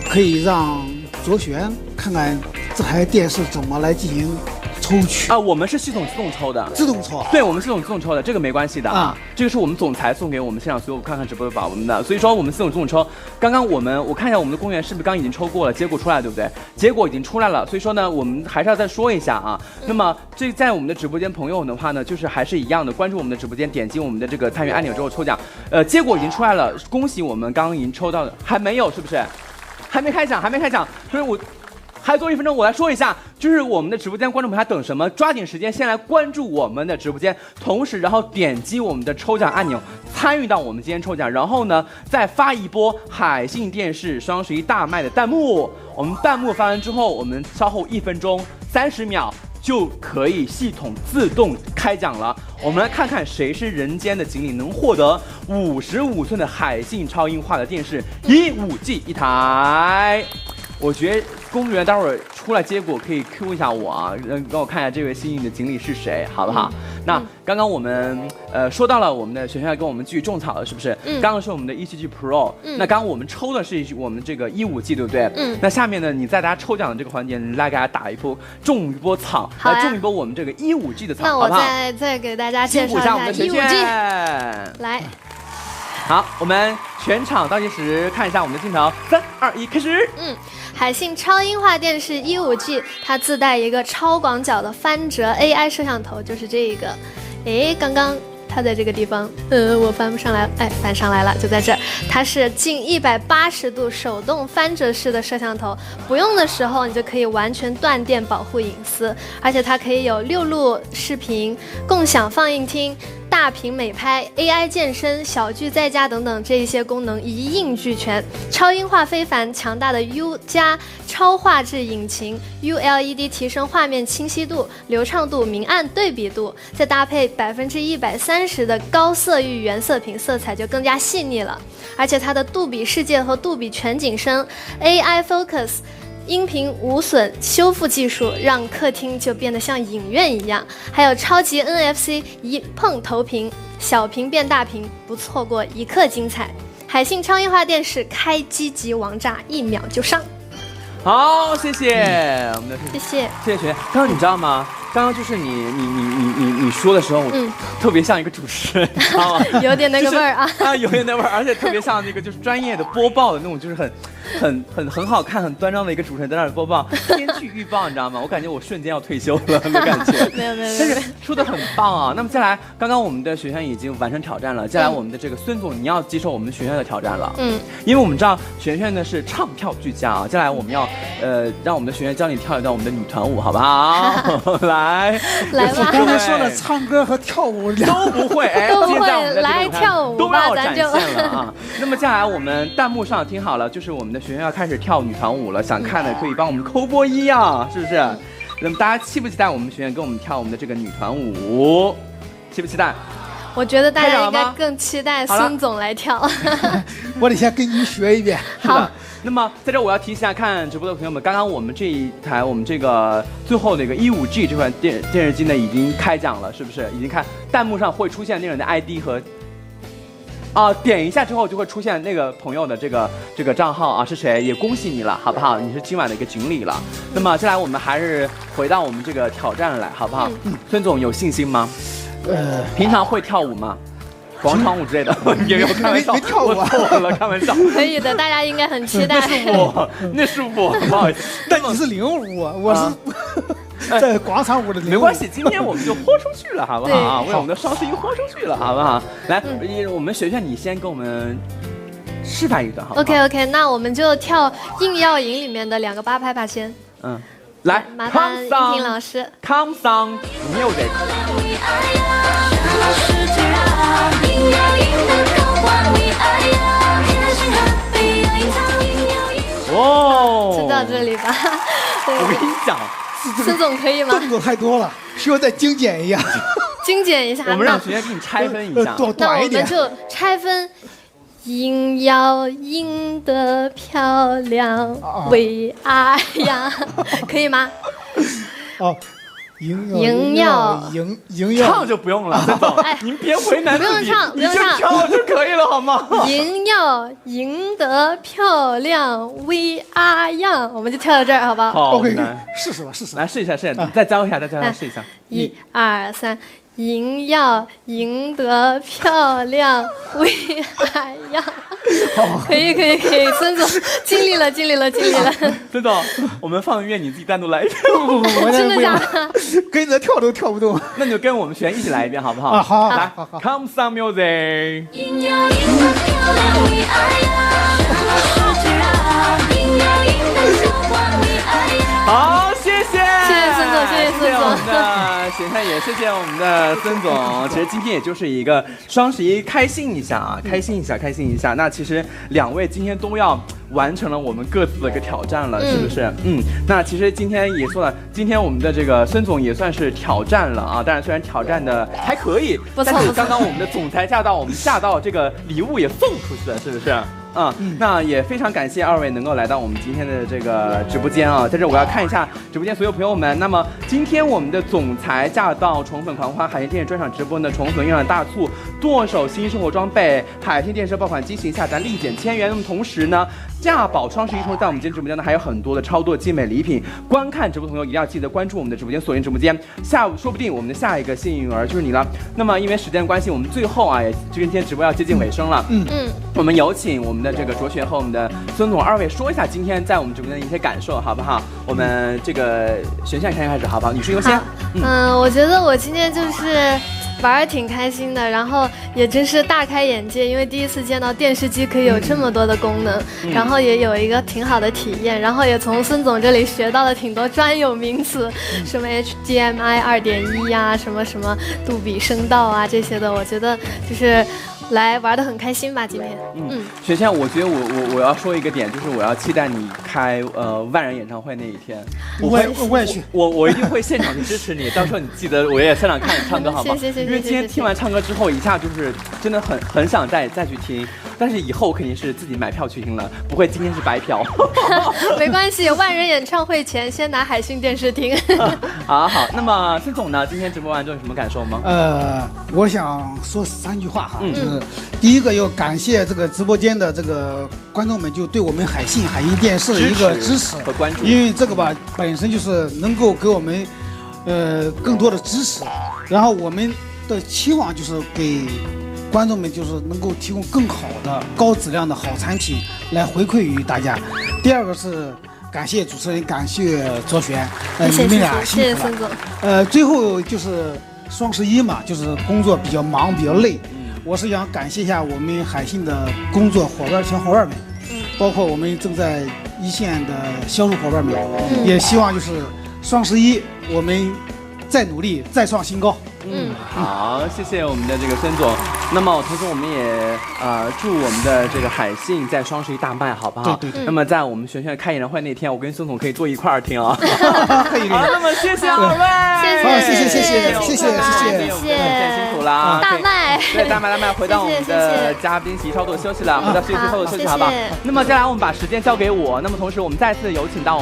可以让卓璇看看这台电视怎么来进行抽取啊，我们是系统自动抽的，自动抽，对，我们系统自动抽的，这个没关系的啊，这个是我们总裁送给我们现场所有看直播的宝宝们的，所以说我们系统自动抽。刚刚我看一下我们的公园是不是刚已经抽过了，结果出来对不对？结果已经出来了，所以说呢，我们还是要再说一下啊。那么这在我们的直播间朋友的话呢，就是还是一样的，关注我们的直播间，点击我们的这个参与按钮之后抽奖，结果已经出来了，恭喜我们刚刚已经抽到的，还没有是不是？还没开奖，所以我。还多1分钟，我来说一下，就是我们的直播间观众朋友还等什么？抓紧时间先来关注我们的直播间，同时然后点击我们的抽奖按钮，参与到我们今天抽奖，然后呢再发一波海信电视双11大卖的弹幕。我们弹幕发完之后，我们稍后1分钟30秒就可以系统自动开奖了。我们来看看谁是人间的锦鲤，能获得55寸的海信超音画的电视E5G 一台。我觉得公务员待会儿出来结果可以 Q 一下我啊，让我看一下这位幸运的锦鲤是谁，好不好？那刚刚我们说到了我们的璇璇要跟我们继续种草了，是不是？刚刚是我们的E7G Pro，那刚刚我们抽的是我们这个E5G，对不对？那下面呢，你在大家抽奖的这个环节，你来给大家打一波种一波草，来种一波我们这个E5G 的草，那我再给大家介绍一下 E5G， 来。好，我们全场倒计时看一下我们的镜头，3、2、1，开始。海信超音画电视 E5G， 它自带一个超广角的翻折 AI 摄像头，就是这一个。刚刚它在这个地方，我翻不上来，翻上来了，就在这儿。它是近180度手动翻折式的摄像头，不用的时候你就可以完全断电保护隐私，而且它可以有6路视频共享放映厅。大屏美拍、AI 健身、小剧在家等等这一些功能一应俱全。超音画非凡，强大的 U+ 超画质引擎 ，ULED 提升画面清晰度、流畅度、明暗对比度，再搭配130%的高色域原色屏，色彩就更加细腻了。而且它的杜比世界和杜比全景声 AI Focus。音频无损修复技术让客厅就变得像影院一样，还有超级 NFC 一碰投屏，小屏变大屏，不错过一刻精彩。海信超音画电视开机即王炸，1秒就上。好，谢谢我们的谢谢学员。刚刚你知道吗？刚刚就是你说的时候，我特别像一个主持人，你知道吗？有点那个味儿啊，啊，有点那味儿，而且特别像那个就是专业的播报的那种，就是很好看、很端庄的一个主持人在那里播报天气预报，你知道吗？我感觉我瞬间要退休了的感觉。没有，但是说的很棒啊。那么接下来，刚刚我们的学员已经完成挑战了，接下来我们的这个孙总，你要接受我们学员的挑战了。因为我们知道璇璇呢是唱跳俱佳啊，接下来我们要让我们的学员教你跳一段我们的女团舞，好不好？来吧。刚才说了，唱歌和跳舞都不会，哎，都不会，来跳舞吧，咱就。那么接下来我们弹幕上听好了，就是我们的学员要开始跳女团舞了，想看的可以帮我们扣波一啊，是不是？那么大家期不期待我们学员跟我们跳我们的这个女团舞？期不期待？我觉得大家应该更期待孙总来跳。我得先跟你学一遍。好。那么在这我要提醒一下看直播的朋友们，刚刚我们这一台我们这个最后的一个15G 这款电视机呢已经开奖了，是不是？已经看弹幕上会出现那人的 ID 和。点一下之后就会出现那个朋友的这个账号啊是谁，也恭喜你了，好不好？你是今晚的一个锦鲤了。那么接下来我们还是回到我们这个挑战来，好不好？孙总有信心吗？平常会跳舞吗？广场舞之类的，也有开玩笑，没跳舞啊，我错了，开玩笑。可以的，大家应该很期待。那是我，不好意思。但你是领舞，我是在广场舞的领舞。没关系，今天我们就豁出去了，好不好啊？为我们的双十一豁出去了，好不好？来，我们璇璇，你先跟我们示范一段，好不好 ？OK， 那我们就跳《硬要赢》里面的2个8拍吧，先。来，麻烦音频老师。Come on music。哦，就到这里吧。我跟你讲，孙总可以吗？动作太多了，需要再精简一下。精简一下。我们让学员给你拆分一下，短一点。那我们就拆分。赢要赢得漂亮，为爱呀，可以吗？赢要唱就不用了，孙总，您别为难自己，不用唱，你就跳就可以了，好吗？赢要赢得漂亮，为爱呀，我们就跳到这儿，好不好？好，试试吧，试试，来试一下，再教一下，试一下。1、2、3。赢要赢得漂亮，为爱呀！可以，孙总尽力了。孙总，我们放音乐，你自己单独来一遍。真的假的？跟着跳都跳不动。那你就跟我们学员一起来一遍，好不好？好，来 ，Come on music。赢要赢得漂亮，为爱呀！赢要赢得漂亮，为爱呀！好，谢谢孙总，谢谢孙总。我们的咸菜也谢谢我们的孙总。其实今天也就是一个双11，开心一下啊，开心一下。那其实2位今天都要完成了我们各自的一个挑战了，是不是？那其实今天也说了，今天我们的这个孙总也算是挑战了啊。当然，虽然挑战的还可以，但是刚刚我们的总裁驾到，我们下到这个礼物也送出去了，是不是？那也非常感谢2位能够来到我们今天的这个直播间啊！在这我要看一下直播间所有朋友们。那么今天我们的总裁驾到宠粉狂欢海信电视专场直播呢，宠粉用了大促，剁手新生活装备，海信电视爆款机型下单立减1000元。那么同时呢，价保双11通，在我们今天直播间呢还有很多的超多精美礼品。观看直播的朋友一定要记得关注我们的直播间，锁定直播间。下午说不定我们的下一个幸运儿就是你了。那么因为时间关系，我们最后啊，也今天直播要接近尾声了。我们有请我们的这个卓璇和我们的孙总2位说一下今天在我们直播间的一些感受，好不好？我们这个璇璇先开始，好不好？女士优先。我觉得我今天就是玩儿挺开心的，然后也真是大开眼界，因为第一次见到电视机可以有这么多的功能，然后也有一个挺好的体验，然后也从孙总这里学到了挺多专有名词，什么 HDMI 2.1呀，什么什么杜比声道啊这些的，我觉得就是来玩得很开心吧，今天。璇璇，我觉得我要说一个点，就是我要期待你开万人演唱会那一天，我也去，我一定会现场去支持你，到时候你记得我也现场看你唱歌好吗？谢谢。因为今天听完唱歌之后，一下就是真的很想再去听，但是以后肯定是自己买票去听了，不会今天是白嫖。没关系，万人演唱会前先拿海信电视听。好，那么孙总呢？今天直播完之后有什么感受吗？我想说3句话哈，就是第一个要感谢这个直播间的这个观众们，就对我们海信电视的一个支持和关注，因为这个吧本身就是能够给我们更多的支持，然后我们的期望就是给观众们就是能够提供更好的高质量的好产品来回馈于大家。第二个是感谢主持人，感谢卓璇，你们俩辛苦了。谢谢孙总。最后就是双11嘛，就是工作比较忙比较累，我是想感谢一下我们海信的工作小伙伴们，包括我们正在一线的销售伙伴们，也希望就是双11我们再努力再创新高。好，谢谢我们的这个孙总。那么同时我们也祝我们的这个海信在双11大卖，好不好？对。那么在我们璇璇开演唱会那天，我跟孙总可以坐一块儿听啊。可以。好，那么谢谢二位，谢谢，辛苦了。大卖，对，大卖，回到我们的嘉宾席稍作休息了，回到休息后的休息，好不好？那么接下来我们把时间交给我，那么同时我们再次有请到我们